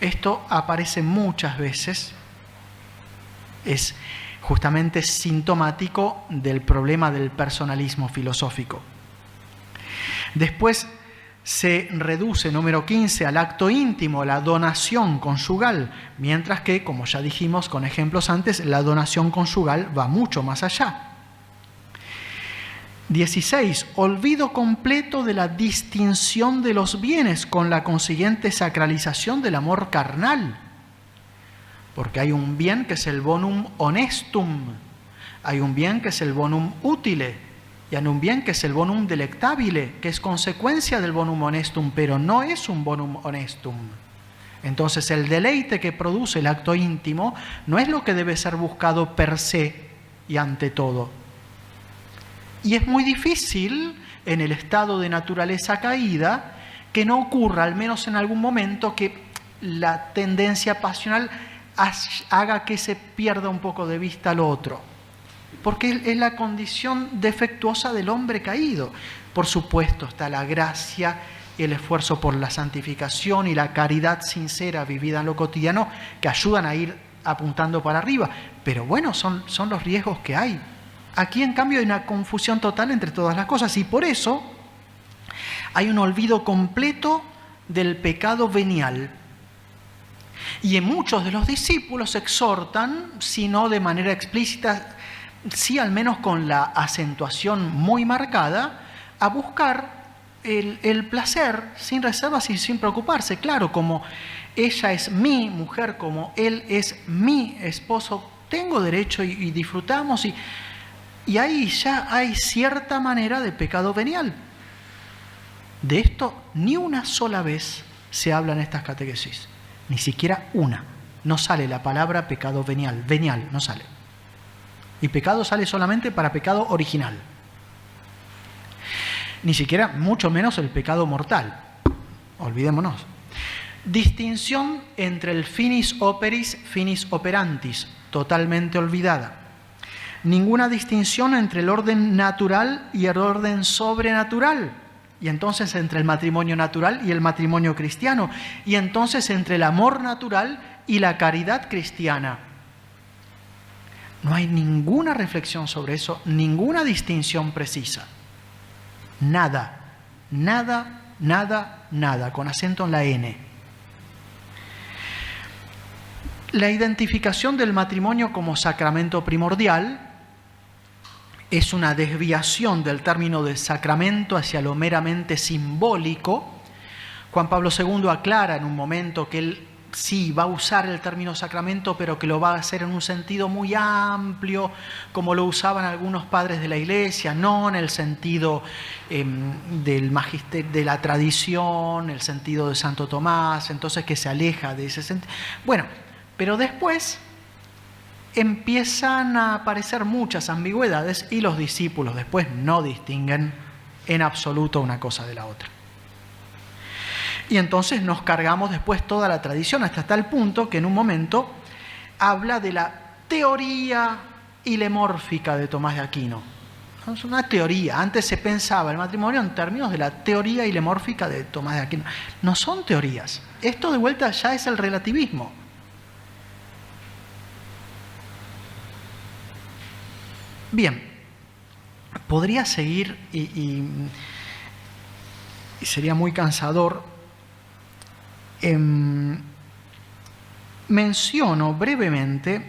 Esto aparece muchas veces, es justamente sintomático del problema del personalismo filosófico. Después se reduce, número 15, al acto íntimo, la donación conyugal, mientras que, como ya dijimos con ejemplos antes, la donación conyugal va mucho más allá. 16. Olvido completo de la distinción de los bienes con la consiguiente sacralización del amor carnal. Porque hay un bien que es el bonum honestum, hay un bien que es el bonum utile, y hay un bien que es el bonum delectabile, que es consecuencia del bonum honestum, pero no es un bonum honestum. Entonces el deleite que produce el acto íntimo no es lo que debe ser buscado per se y ante todo. Y es muy difícil en el estado de naturaleza caída que no ocurra, al menos en algún momento, que la tendencia pasional haga que se pierda un poco de vista lo otro. Porque es la condición defectuosa del hombre caído. Por supuesto, está la gracia, el esfuerzo por la santificación y la caridad sincera vivida en lo cotidiano que ayudan a ir apuntando para arriba. Pero bueno, son los riesgos que hay. Aquí, en cambio, hay una confusión total entre todas las cosas y por eso hay un olvido completo del pecado venial. Y en muchos de los discípulos exhortan, si no de manera explícita, sí al menos con la acentuación muy marcada, a buscar el placer sin reservas y sin preocuparse. Claro, como ella es mi mujer como él es mi esposo, tengo derecho y disfrutamos y ahí ya hay cierta manera de pecado venial. De esto ni una sola vez se habla en estas catequesis, ni siquiera una. No sale la palabra pecado venial, no sale. Y pecado sale solamente para pecado original. Ni siquiera, mucho menos el pecado mortal. Olvidémonos. Distinción entre el finis operis, finis operantis, totalmente olvidada. Ninguna distinción entre el orden natural y el orden sobrenatural. Y entonces entre el matrimonio natural y el matrimonio cristiano. Y entonces entre el amor natural y la caridad cristiana. No hay ninguna reflexión sobre eso, ninguna distinción precisa. Nada, nada, nada, nada, con acento en la N. La identificación del matrimonio como sacramento primordial es una desviación del término de sacramento hacia lo meramente simbólico. Juan Pablo II aclara en un momento que él sí va a usar el término sacramento, pero que lo va a hacer en un sentido muy amplio, como lo usaban algunos padres de la Iglesia, no en el sentido del magisterio, de la tradición, el sentido de Santo Tomás, entonces que se aleja de ese sentido. Bueno, pero después empiezan a aparecer muchas ambigüedades y los discípulos después no distinguen en absoluto una cosa de la otra. Y entonces nos cargamos después toda la tradición hasta tal punto que en un momento habla de la teoría ilemórfica de Tomás de Aquino. Es una teoría. Antes se pensaba el matrimonio en términos de la teoría ilemórfica de Tomás de Aquino. No son teorías. Esto de vuelta ya es el relativismo. Bien, podría seguir y sería muy cansador. Menciono brevemente,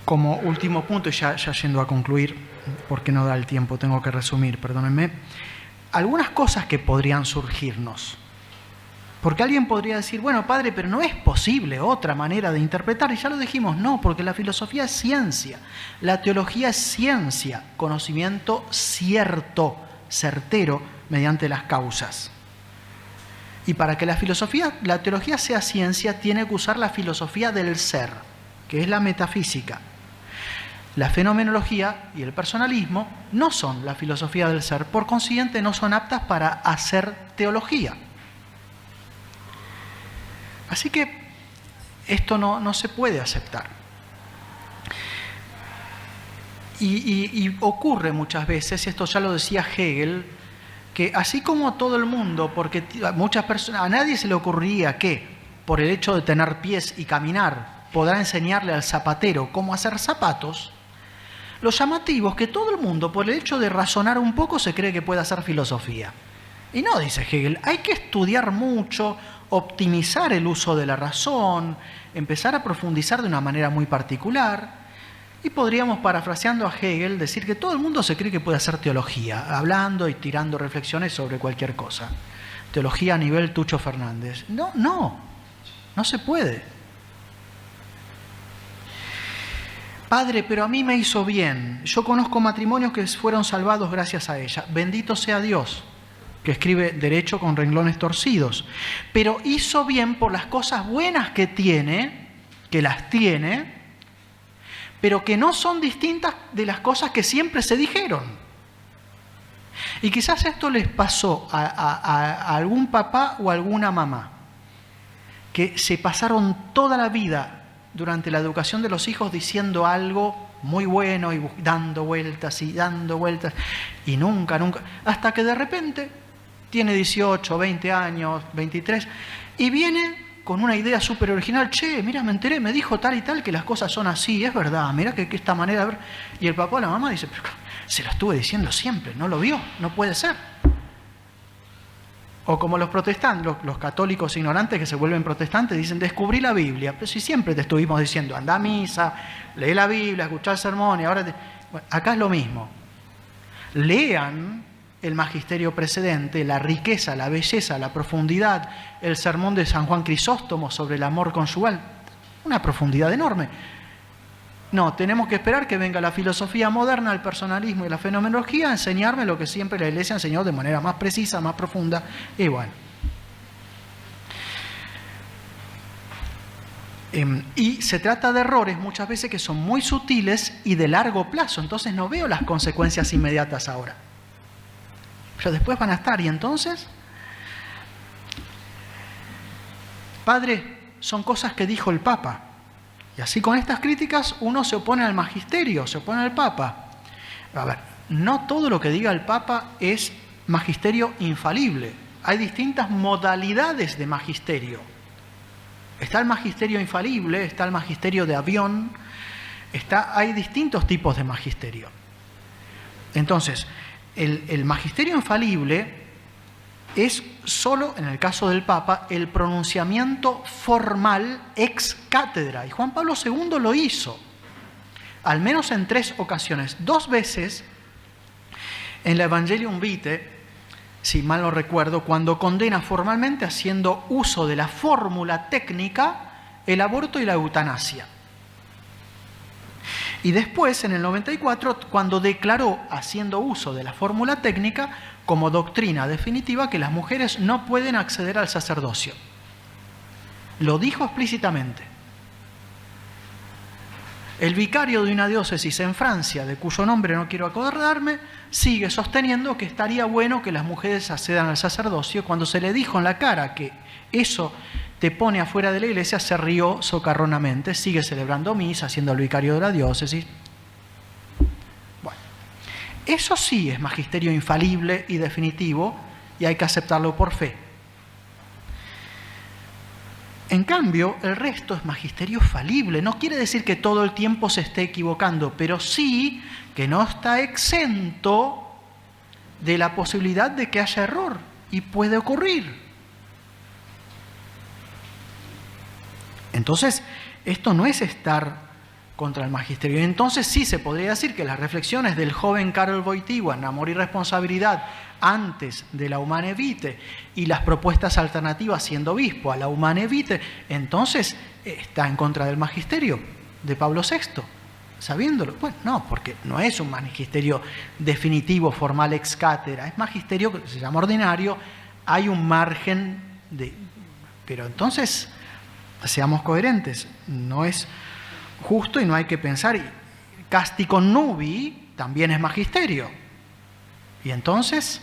como último punto, ya yendo a concluir, porque no da el tiempo, tengo que resumir, perdónenme, algunas cosas que podrían surgirnos. Porque alguien podría decir, bueno, padre, pero no es posible otra manera de interpretar. Y ya lo dijimos, no, porque la filosofía es ciencia, la teología es ciencia, conocimiento cierto, certero, mediante las causas. Y para que la teología sea ciencia, tiene que usar la filosofía del ser, que es la metafísica. La fenomenología y el personalismo no son la filosofía del ser, por consiguiente no son aptas para hacer teología. Así que esto no se puede aceptar. Y ocurre muchas veces, esto ya lo decía Hegel, que así como todo el mundo, porque muchas personas, a nadie se le ocurriría que por el hecho de tener pies y caminar podrá enseñarle al zapatero cómo hacer zapatos, lo llamativo es que todo el mundo por el hecho de razonar un poco se cree que puede hacer filosofía. Y no, dice Hegel, hay que estudiar mucho, optimizar el uso de la razón, empezar a profundizar de una manera muy particular. Y podríamos, parafraseando a Hegel, decir que todo el mundo se cree que puede hacer teología, hablando y tirando reflexiones sobre cualquier cosa. Teología a nivel Tucho Fernández. No se puede. Padre, pero a mí me hizo bien. Yo conozco matrimonios que fueron salvados gracias a ella. Bendito sea Dios, que escribe derecho con renglones torcidos. Pero hizo bien por las cosas buenas que tiene, que las tiene, pero que no son distintas de las cosas que siempre se dijeron. Y quizás esto les pasó a algún papá o alguna mamá, que se pasaron toda la vida durante la educación de los hijos diciendo algo muy bueno y dando vueltas, y nunca, hasta que de repente tiene 18, 20 años, 23, y viene con una idea súper original. Che, mira, me enteré, me dijo tal y tal que las cosas son así, es verdad, mira que esta manera de ver. Y el papá o la mamá dice, pero se lo estuve diciendo siempre, no lo vio, no puede ser. O como los protestantes, los católicos ignorantes que se vuelven protestantes, dicen, descubrí la Biblia. Pero si siempre te estuvimos diciendo, anda a misa, lee la Biblia, escuchá el sermón, y ahora... Bueno, acá es lo mismo. Lean el magisterio precedente, la riqueza, la belleza, la profundidad, el sermón de San Juan Crisóstomo sobre el amor conyugal, una profundidad enorme. No, tenemos que esperar que venga la filosofía moderna, el personalismo y la fenomenología a enseñarme lo que siempre la Iglesia enseñó de manera más precisa, más profunda, y bueno. Y se trata de errores muchas veces que son muy sutiles y de largo plazo, entonces no veo las consecuencias inmediatas ahora. Pero después van a estar, y entonces, padre, son cosas que dijo el Papa. Y así con estas críticas uno se opone al magisterio, se opone al Papa. A ver, no todo lo que diga el Papa es magisterio infalible. Hay distintas modalidades de magisterio. Está el magisterio infalible, está el magisterio de avión, hay distintos tipos de magisterio. Entonces, el magisterio infalible es solo, en el caso del Papa, el pronunciamiento formal ex cátedra. Y Juan Pablo II lo hizo, al menos en 3 ocasiones. 2 veces en la Evangelium Vitae, si mal no recuerdo, cuando condena formalmente haciendo uso de la fórmula técnica el aborto y la eutanasia. Y después, en el 94, cuando declaró, haciendo uso de la fórmula técnica, como doctrina definitiva que las mujeres no pueden acceder al sacerdocio. Lo dijo explícitamente. El vicario de una diócesis en Francia, de cuyo nombre no quiero acordarme, sigue sosteniendo que estaría bueno que las mujeres accedan al sacerdocio. Cuando se le dijo en la cara que eso te pone afuera de la iglesia, se rió socarronamente, sigue celebrando misa, siendo el vicario de la diócesis. Bueno, eso sí es magisterio infalible y definitivo, y hay que aceptarlo por fe. En cambio, el resto es magisterio falible. No quiere decir que todo el tiempo se esté equivocando, pero sí que no está exento de la posibilidad de que haya error, y puede ocurrir. Entonces, esto no es estar contra el magisterio. Entonces sí se podría decir que las reflexiones del joven Karol Wojtyła en Amor y Responsabilidad antes de la Humanae Vitae y las propuestas alternativas siendo obispo a la Humanae Vitae, entonces está en contra del magisterio de Pablo VI, sabiéndolo. Bueno, no, porque no es un magisterio definitivo, formal ex cátedra, es magisterio que se llama ordinario, hay un margen de... Pero entonces, seamos coherentes, no es justo y no hay que pensar, casti connubii también es magisterio. Y entonces,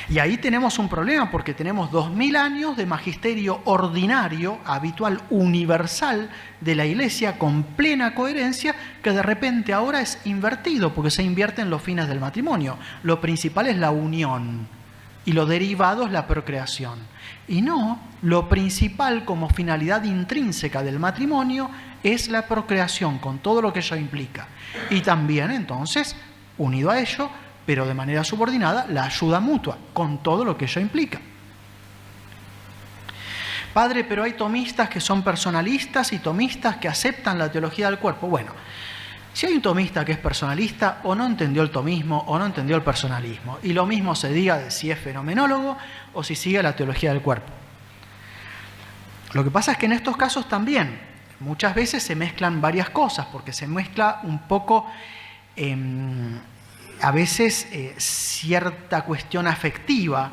y ahí tenemos un problema, porque tenemos 2000 años de magisterio ordinario, habitual, universal de la Iglesia, con plena coherencia, que de repente ahora es invertido, porque se invierten los fines del matrimonio. Lo principal es la unión, y lo derivado es la procreación. Y no, lo principal como finalidad intrínseca del matrimonio es la procreación, con todo lo que ello implica. Y también, entonces, unido a ello, pero de manera subordinada, la ayuda mutua, con todo lo que ello implica. Padre, pero hay tomistas que son personalistas y tomistas que aceptan la teología del cuerpo. Bueno, si hay un tomista que es personalista, o no entendió el tomismo o no entendió el personalismo. Y lo mismo se diga de si es fenomenólogo o si sigue la teología del cuerpo. Lo que pasa es que en estos casos también muchas veces se mezclan varias cosas, porque se mezcla un poco, a veces, cierta cuestión afectiva,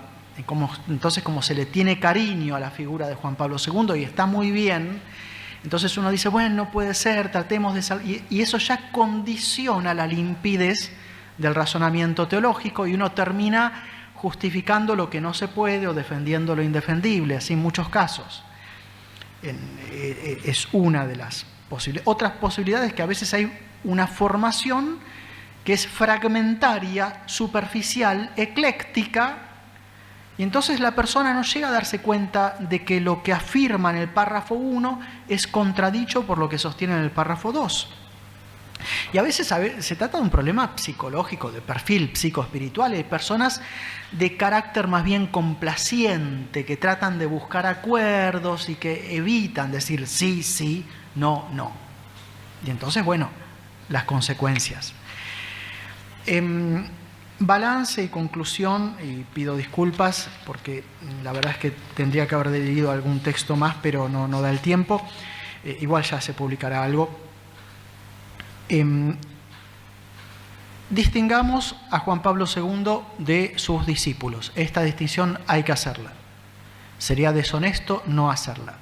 entonces como se le tiene cariño a la figura de Juan Pablo II y está muy bien, entonces uno dice, bueno, no puede ser, tratemos de salir, y eso ya condiciona la limpidez del razonamiento teológico y uno termina justificando lo que no se puede o defendiendo lo indefendible, así en muchos casos. Es una de las posibilidades. Otras posibilidades que a veces hay una formación que es fragmentaria, superficial, ecléctica, y entonces la persona no llega a darse cuenta de que lo que afirma en el párrafo 1 es contradicho por lo que sostiene en el párrafo 2. Y a veces se trata de un problema psicológico, de perfil psicoespiritual. Hay personas de carácter más bien complaciente, que tratan de buscar acuerdos y que evitan decir sí, sí, no, no. Y entonces, bueno, las consecuencias. Balance y conclusión, y pido disculpas porque la verdad es que tendría que haber leído algún texto más, pero no da el tiempo. Igual ya se publicará algo. Distingamos a Juan Pablo II de sus discípulos. Esta distinción hay que hacerla. Sería deshonesto no hacerla.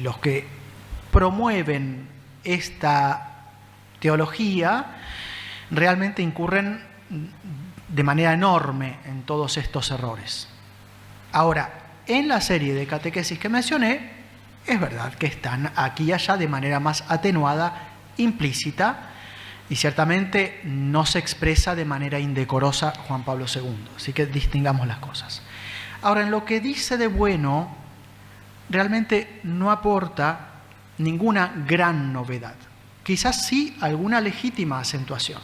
Los que promueven esta teología realmente incurren de manera enorme en todos estos errores. Ahora, en la serie de catequesis que mencioné, es verdad que están aquí y allá de manera más atenuada, implícita, y ciertamente no se expresa de manera indecorosa Juan Pablo II. Así que distingamos las cosas. Ahora, en lo que dice de bueno, realmente no aporta ninguna gran novedad. Quizás sí alguna legítima acentuación.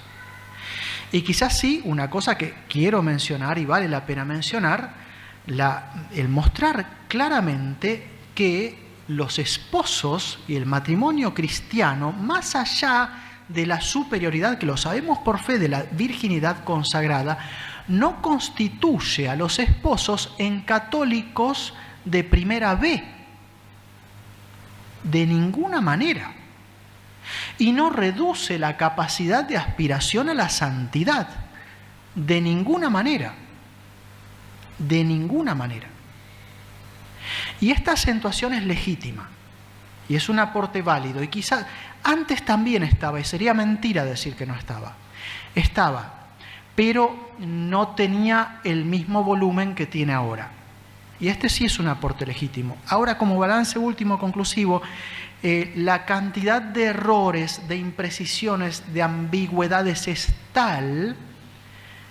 Y quizás sí una cosa que quiero mencionar y vale la pena mencionar, el mostrar claramente que los esposos y el matrimonio cristiano, más allá de la superioridad, que lo sabemos por fe, de la virginidad consagrada, no constituye a los esposos en católicos de primera B, de ninguna manera. Y no reduce la capacidad de aspiración a la santidad, de ninguna manera. De ninguna manera. Y esta acentuación es legítima, y es un aporte válido, y quizás antes también estaba, y sería mentira decir que no estaba. Estaba, pero no tenía el mismo volumen que tiene ahora. Y este sí es un aporte legítimo. Ahora, como balance último conclusivo, la cantidad de errores, de imprecisiones, de ambigüedades es tal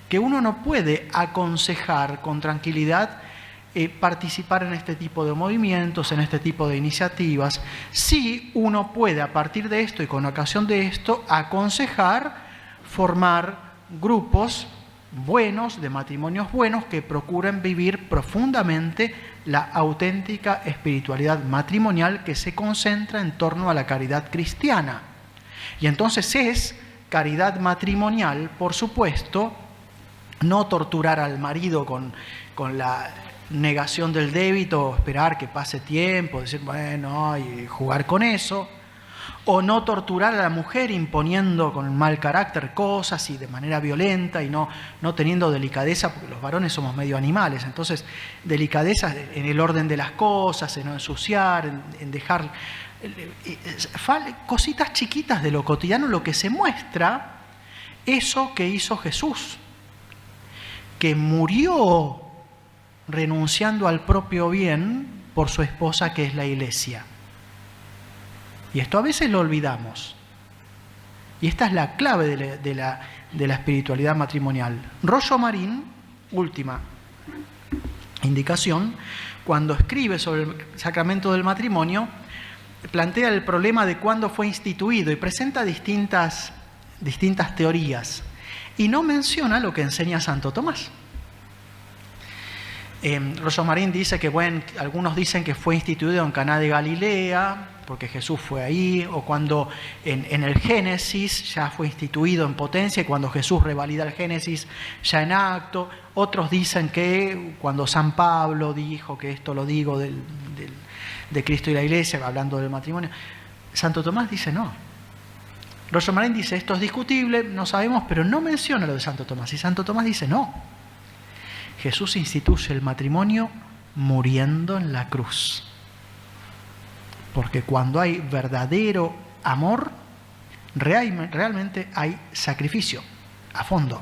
que uno no puede aconsejar con tranquilidad participar en este tipo de movimientos, en este tipo de iniciativas. Sí, uno puede a partir de esto y con ocasión de esto aconsejar formar grupos buenos, de matrimonios buenos, que procuren vivir profundamente la auténtica espiritualidad matrimonial que se concentra en torno a la caridad cristiana. Y entonces es caridad matrimonial, por supuesto, no torturar al marido con la negación del débito, esperar que pase tiempo, decir, bueno, y jugar con eso, o no torturar a la mujer imponiendo con mal carácter cosas y de manera violenta y no teniendo delicadeza, porque los varones somos medio animales, entonces delicadeza en el orden de las cosas, en no ensuciar, en dejar cositas chiquitas de lo cotidiano, lo que se muestra, eso que hizo Jesús, que murió renunciando al propio bien por su esposa, que es la Iglesia. Y esto a veces lo olvidamos. Y esta es la clave de la espiritualidad matrimonial. Rollo Marín, última indicación, cuando escribe sobre el sacramento del matrimonio, plantea el problema de cuándo fue instituido y presenta distintas teorías. Y no menciona lo que enseña Santo Tomás. Rollo Marín dice que, algunos dicen que fue instituido en Caná de Galilea, porque Jesús fue ahí, o cuando en el Génesis ya fue instituido en potencia, y cuando Jesús revalida el Génesis ya en acto. Otros dicen que cuando San Pablo dijo que esto lo digo de Cristo y la Iglesia, hablando del matrimonio. Santo Tomás dice no. Rollo Marín dice esto es discutible, no sabemos, pero no menciona lo de Santo Tomás. Y Santo Tomás dice no. Jesús instituye el matrimonio muriendo en la cruz. Porque cuando hay verdadero amor, realmente hay sacrificio a fondo.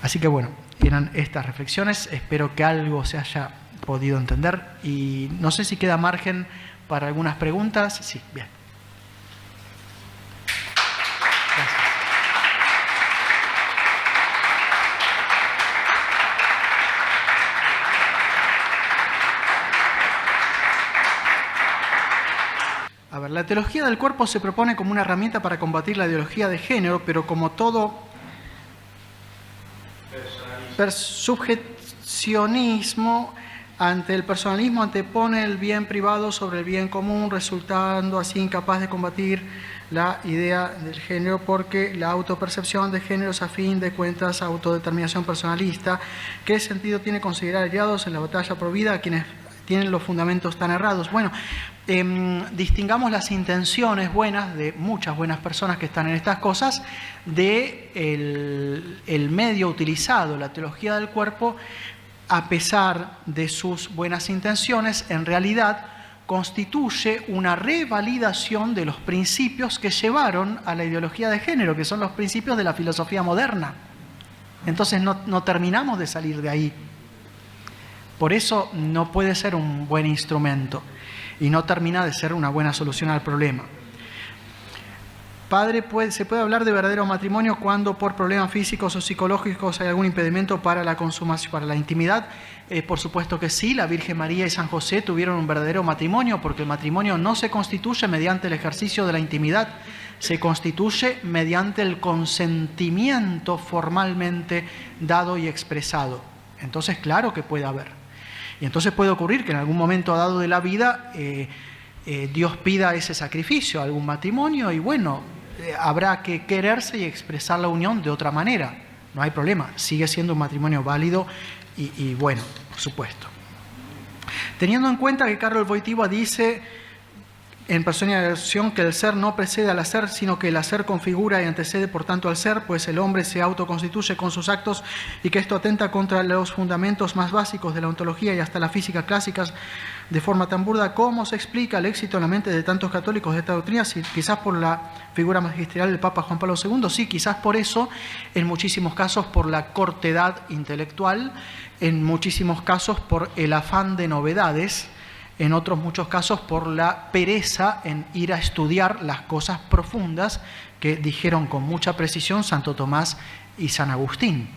Así que eran estas reflexiones. Espero que algo se haya podido entender. Y no sé si queda margen para algunas preguntas. Sí, bien. A ver, la teología del cuerpo se propone como una herramienta para combatir la ideología de género, pero como todo subjecionismo, ante el personalismo antepone el bien privado sobre el bien común, resultando así incapaz de combatir la idea del género, porque la autopercepción de género es a fin de cuentas autodeterminación personalista. ¿Qué sentido tiene considerar aliados en la batalla por vida a quienes tienen los fundamentos tan errados? Bueno, distingamos las intenciones buenas de muchas buenas personas que están en estas cosas de el medio utilizado. La teología del cuerpo, a pesar de sus buenas intenciones, en realidad constituye una revalidación de los principios que llevaron a la ideología de género, que son los principios de la filosofía moderna. Entonces no terminamos de salir de ahí. Por eso no puede ser un buen instrumento y no termina de ser una buena solución al problema. Padre, ¿se puede hablar de verdadero matrimonio cuando por problemas físicos o psicológicos hay algún impedimento para la consumación, para la intimidad? Por supuesto que sí. La Virgen María y San José tuvieron un verdadero matrimonio, porque el matrimonio no se constituye mediante el ejercicio de la intimidad, se constituye mediante el consentimiento formalmente dado y expresado. Entonces, claro que puede haber. Y entonces puede ocurrir que en algún momento dado de la vida Dios pida ese sacrificio, algún matrimonio, y bueno, habrá que quererse y expresar la unión de otra manera. No hay problema, sigue siendo un matrimonio válido y bueno, por supuesto. Teniendo en cuenta que Karol Wojtyła dice en Personificación que el ser no precede al hacer, sino que el hacer configura y antecede por tanto al ser, pues el hombre se autoconstituye con sus actos y que esto atenta contra los fundamentos más básicos de la ontología y hasta la física clásicas de forma tan burda. ¿Cómo se explica el éxito en la mente de tantos católicos de esta doctrina? Si, quizás por la figura magisterial del Papa Juan Pablo II, sí, quizás por eso, en muchísimos casos por la cortedad intelectual, en muchísimos casos por el afán de novedades, en otros muchos casos por la pereza en ir a estudiar las cosas profundas que dijeron con mucha precisión Santo Tomás y San Agustín.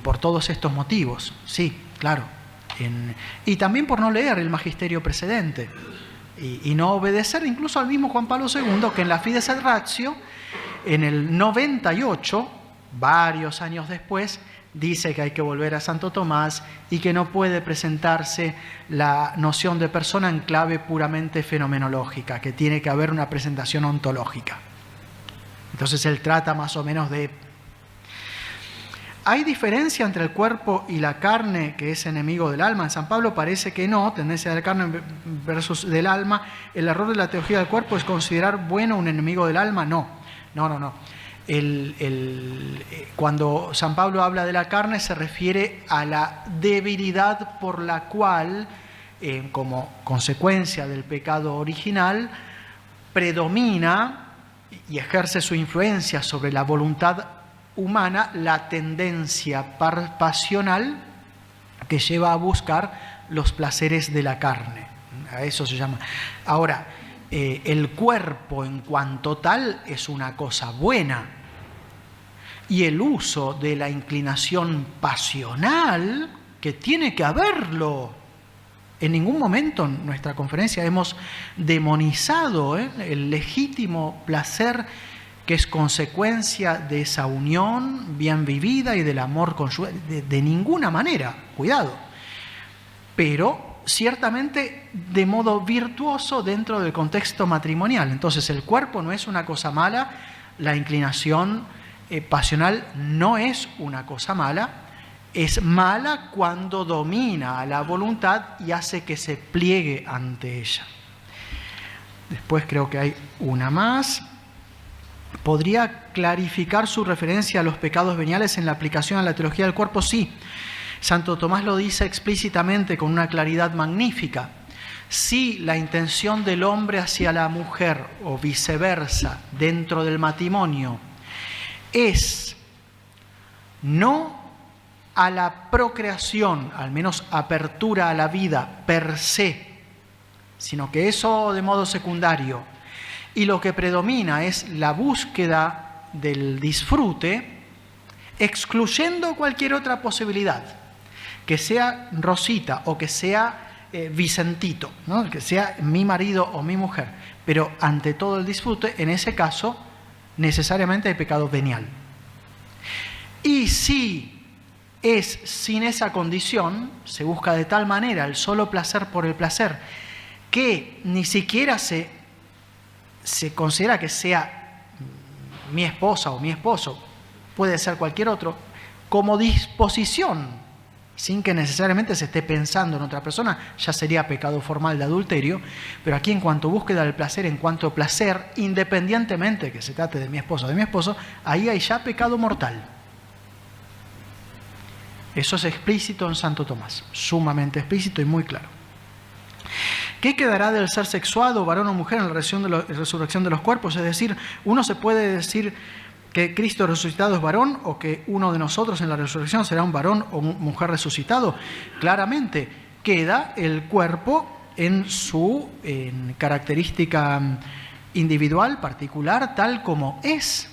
Por todos estos motivos, sí, claro. Y también por no leer el magisterio precedente y no obedecer incluso al mismo Juan Pablo II, que en la Fides et Ratio, en el 98, varios años después, dice que hay que volver a Santo Tomás y que no puede presentarse la noción de persona en clave puramente fenomenológica, que tiene que haber una presentación ontológica. Entonces él trata más o menos de... ¿Hay diferencia entre el cuerpo y la carne que es enemigo del alma? En San Pablo parece que no, tendencia de la carne versus del alma. ¿El error de la teología del cuerpo es considerar bueno un enemigo del alma? No. Cuando San Pablo habla de la carne se refiere a la debilidad por la cual, como consecuencia del pecado original, predomina y ejerce su influencia sobre la voluntad humana la tendencia pasional que lleva a buscar los placeres de la carne. A eso se llama. Ahora, el cuerpo en cuanto tal es una cosa buena. Y el uso de la inclinación pasional, que tiene que haberlo. En ningún momento en nuestra conferencia hemos demonizado el legítimo placer que es consecuencia de esa unión bien vivida y del amor conyugal. De ninguna manera, cuidado. Pero ciertamente de modo virtuoso dentro del contexto matrimonial. Entonces el cuerpo no es una cosa mala, la inclinación pasional no es una cosa mala, es mala cuando domina a la voluntad y hace que se pliegue ante ella. Después creo que hay una más. ¿Podría clarificar su referencia a los pecados veniales en la aplicación a la teología del cuerpo? Sí. Santo Tomás lo dice explícitamente con una claridad magnífica. Si la intención del hombre hacia la mujer o viceversa dentro del matrimonio es no a la procreación, al menos apertura a la vida per se, sino que eso de modo secundario, y lo que predomina es la búsqueda del disfrute, excluyendo cualquier otra posibilidad, que sea Rosita o que sea Vicentito, ¿no? Que sea mi marido o mi mujer, pero ante todo el disfrute, en ese caso necesariamente hay pecado venial. Y si es sin esa condición, se busca de tal manera el solo placer por el placer, que ni siquiera se se considera que sea mi esposa o mi esposo, puede ser cualquier otro, como disposición, sin que necesariamente se esté pensando en otra persona, ya sería pecado formal de adulterio, pero aquí en cuanto a búsqueda del placer, en cuanto a placer, independientemente que se trate de mi esposa o de mi esposo, ahí hay ya pecado mortal. Eso es explícito en Santo Tomás, sumamente explícito y muy claro. ¿Qué quedará del ser sexuado, varón o mujer, en la resurrección de los cuerpos? Es decir, uno se puede decir que Cristo resucitado es varón o que uno de nosotros en la resurrección será un varón o mujer resucitado. Claramente queda el cuerpo en su característica individual, particular, tal como es.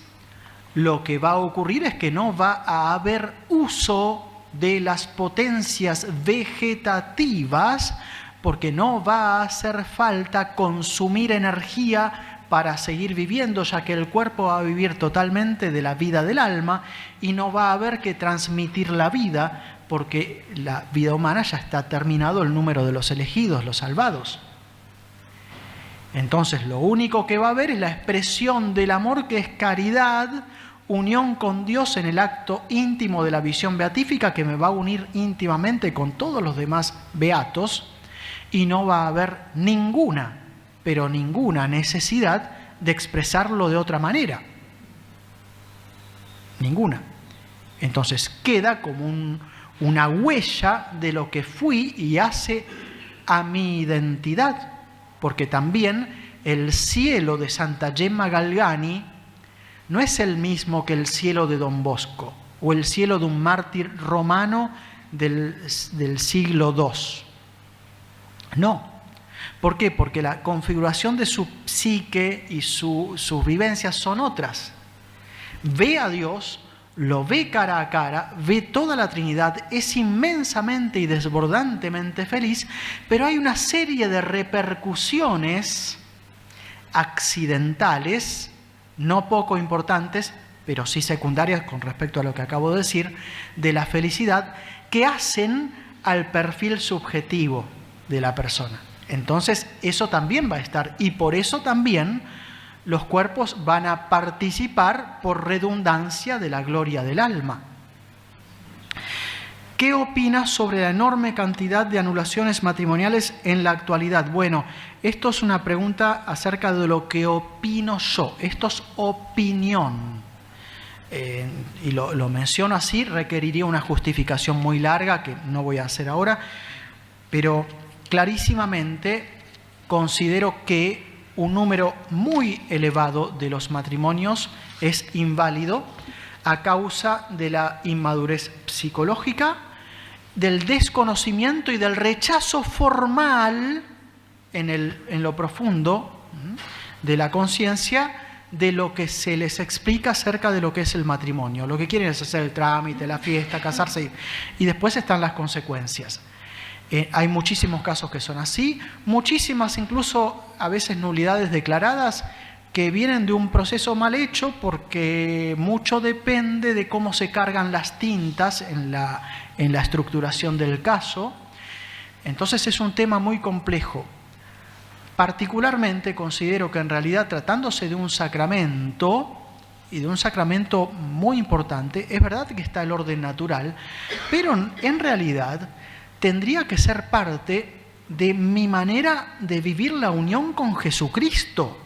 Lo que va a ocurrir es que no va a haber uso de las potencias vegetativas, porque no va a hacer falta consumir energía para seguir viviendo, ya que el cuerpo va a vivir totalmente de la vida del alma y no va a haber que transmitir la vida, porque la vida humana ya está terminado el número de los elegidos, los salvados. Entonces lo único que va a haber es la expresión del amor, que es caridad, unión con Dios en el acto íntimo de la visión beatífica, que me va a unir íntimamente con todos los demás beatos, y no va a haber ninguna, pero ninguna necesidad de expresarlo de otra manera. Ninguna. Entonces queda como una huella de lo que fui y hace a mi identidad, porque también el cielo de Santa Gemma Galgani no es el mismo que el cielo de Don Bosco o el cielo de un mártir romano del siglo II. No. ¿Por qué? Porque la configuración de su psique y sus vivencias son otras. Ve a Dios, lo ve cara a cara, ve toda la Trinidad, es inmensamente y desbordantemente feliz, pero hay una serie de repercusiones accidentales, no poco importantes, pero sí secundarias con respecto a lo que acabo de decir, de la felicidad, que hacen al perfil subjetivo de la persona. Entonces eso también va a estar, y por eso también los cuerpos van a participar por redundancia de la gloria del alma. ¿Qué opinas sobre la enorme cantidad de anulaciones matrimoniales en la actualidad? Bueno, esto es una pregunta acerca de lo que opino yo. Esto es opinión. Y lo menciono así, requeriría una justificación muy larga que no voy a hacer ahora, pero clarísimamente considero que un número muy elevado de los matrimonios es inválido a causa de la inmadurez psicológica, del desconocimiento y del rechazo formal en lo profundo de la conciencia de lo que se les explica acerca de lo que es el matrimonio. Lo que quieren es hacer el trámite, la fiesta, casarse, y después están las consecuencias. Hay muchísimos casos que son así, muchísimas incluso a veces nulidades declaradas que vienen de un proceso mal hecho, porque mucho depende de cómo se cargan las tintas en la estructuración del caso. Entonces es un tema muy complejo. Particularmente considero que en realidad, tratándose de un sacramento, y de un sacramento muy importante, es verdad que está el orden natural, pero en realidad tendría que ser parte de mi manera de vivir la unión con Jesucristo.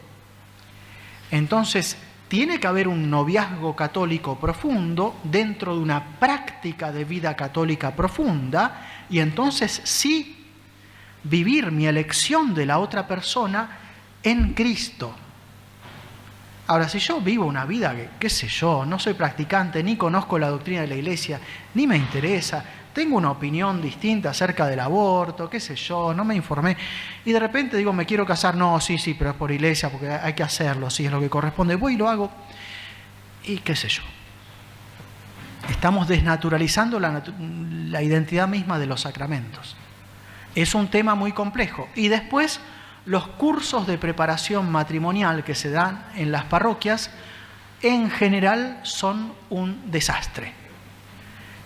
Entonces, tiene que haber un noviazgo católico profundo dentro de una práctica de vida católica profunda, y entonces sí vivir mi elección de la otra persona en Cristo. Ahora, si yo vivo una vida que, qué sé yo, no soy practicante, ni conozco la doctrina de la Iglesia, ni me interesa, tengo una opinión distinta acerca del aborto, qué sé yo, no me informé, y de repente digo, me quiero casar, no, sí, pero es por Iglesia, porque hay que hacerlo, sí, es lo que corresponde, voy y lo hago, y qué sé yo. Estamos desnaturalizando la identidad misma de los sacramentos. Es un tema muy complejo. Y después, los cursos de preparación matrimonial que se dan en las parroquias, en general son un desastre.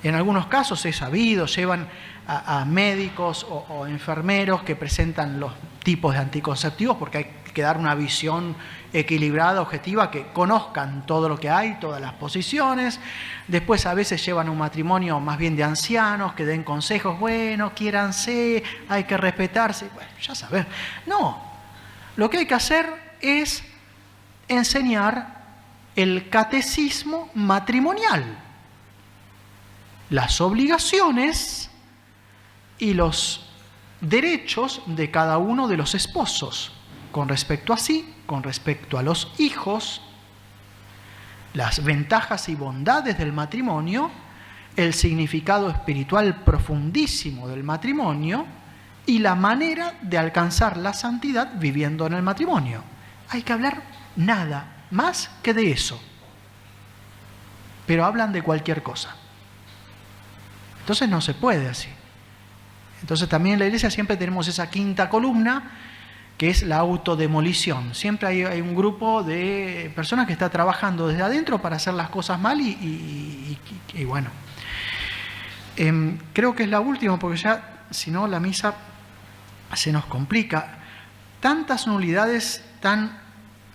En algunos casos he sabido, llevan a médicos o enfermeros que presentan los tipos de anticonceptivos, porque hay que dar una visión equilibrada, objetiva, que conozcan todo lo que hay, todas las posiciones. Después a veces llevan un matrimonio más bien de ancianos, que den consejos, bueno, quiéranse, hay que respetarse. Bueno, ya saber. No, lo que hay que hacer es enseñar el catecismo matrimonial, las obligaciones y los derechos de cada uno de los esposos, con respecto a sí, con respecto a los hijos, las ventajas y bondades del matrimonio, el significado espiritual profundísimo del matrimonio y la manera de alcanzar la santidad viviendo en el matrimonio. Hay que hablar nada más que de eso. Pero hablan de cualquier cosa. Entonces no se puede así. Entonces también en la iglesia siempre tenemos esa quinta columna, que es la autodemolición. Siempre hay un grupo de personas que está trabajando desde adentro para hacer las cosas mal y bueno. Creo que es la última, porque ya, si no, la misa se nos complica. Tantas nulidades tan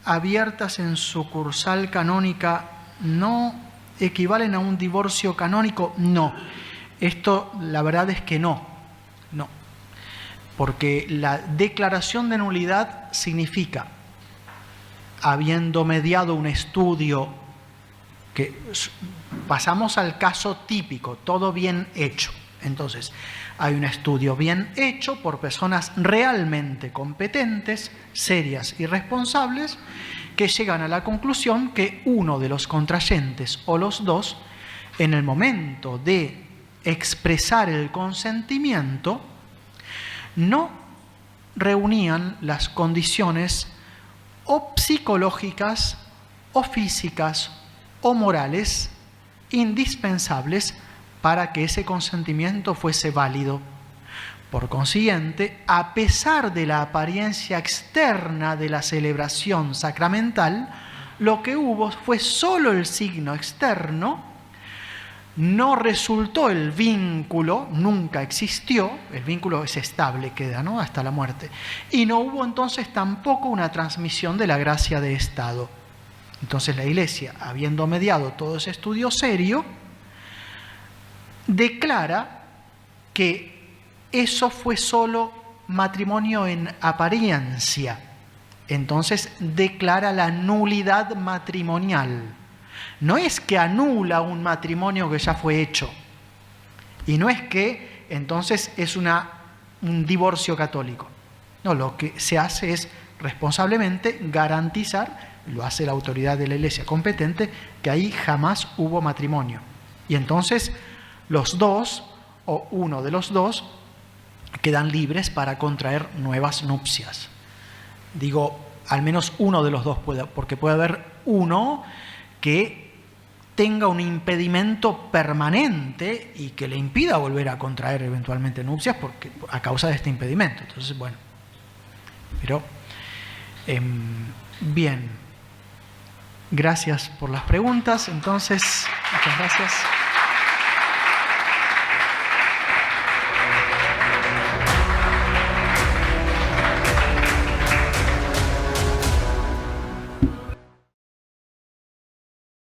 abiertas en sucursal canónica no equivalen a un divorcio canónico. No. Esto, la verdad es que no. No. Porque la declaración de nulidad significa, habiendo mediado un estudio, que pasamos al caso típico, todo bien hecho. Entonces, hay un estudio bien hecho por personas realmente competentes, serias y responsables, que llegan a la conclusión que uno de los contrayentes o los dos, en el momento de expresar el consentimiento, no reunían las condiciones o psicológicas o físicas o morales indispensables para que ese consentimiento fuese válido. Por consiguiente, a pesar de la apariencia externa de la celebración sacramental, lo que hubo fue solo el signo externo. No resultó el vínculo, nunca existió, el vínculo es estable, queda, ¿no?, hasta la muerte. Y no hubo entonces tampoco una transmisión de la gracia de Estado. Entonces la Iglesia, habiendo mediado todo ese estudio serio, declara que eso fue solo matrimonio en apariencia. Entonces declara la nulidad matrimonial. No es que anula un matrimonio que ya fue hecho. Y no es que entonces es un divorcio católico. No, lo que se hace es responsablemente garantizar, lo hace la autoridad de la Iglesia competente, que ahí jamás hubo matrimonio. Y entonces los dos, o uno de los dos, quedan libres para contraer nuevas nupcias. Digo, al menos uno de los dos puede, porque puede haber uno que tenga un impedimento permanente y que le impida volver a contraer eventualmente nupcias porque, a causa de este impedimento. Entonces, bueno, pero bien, gracias por las preguntas. Entonces, muchas gracias.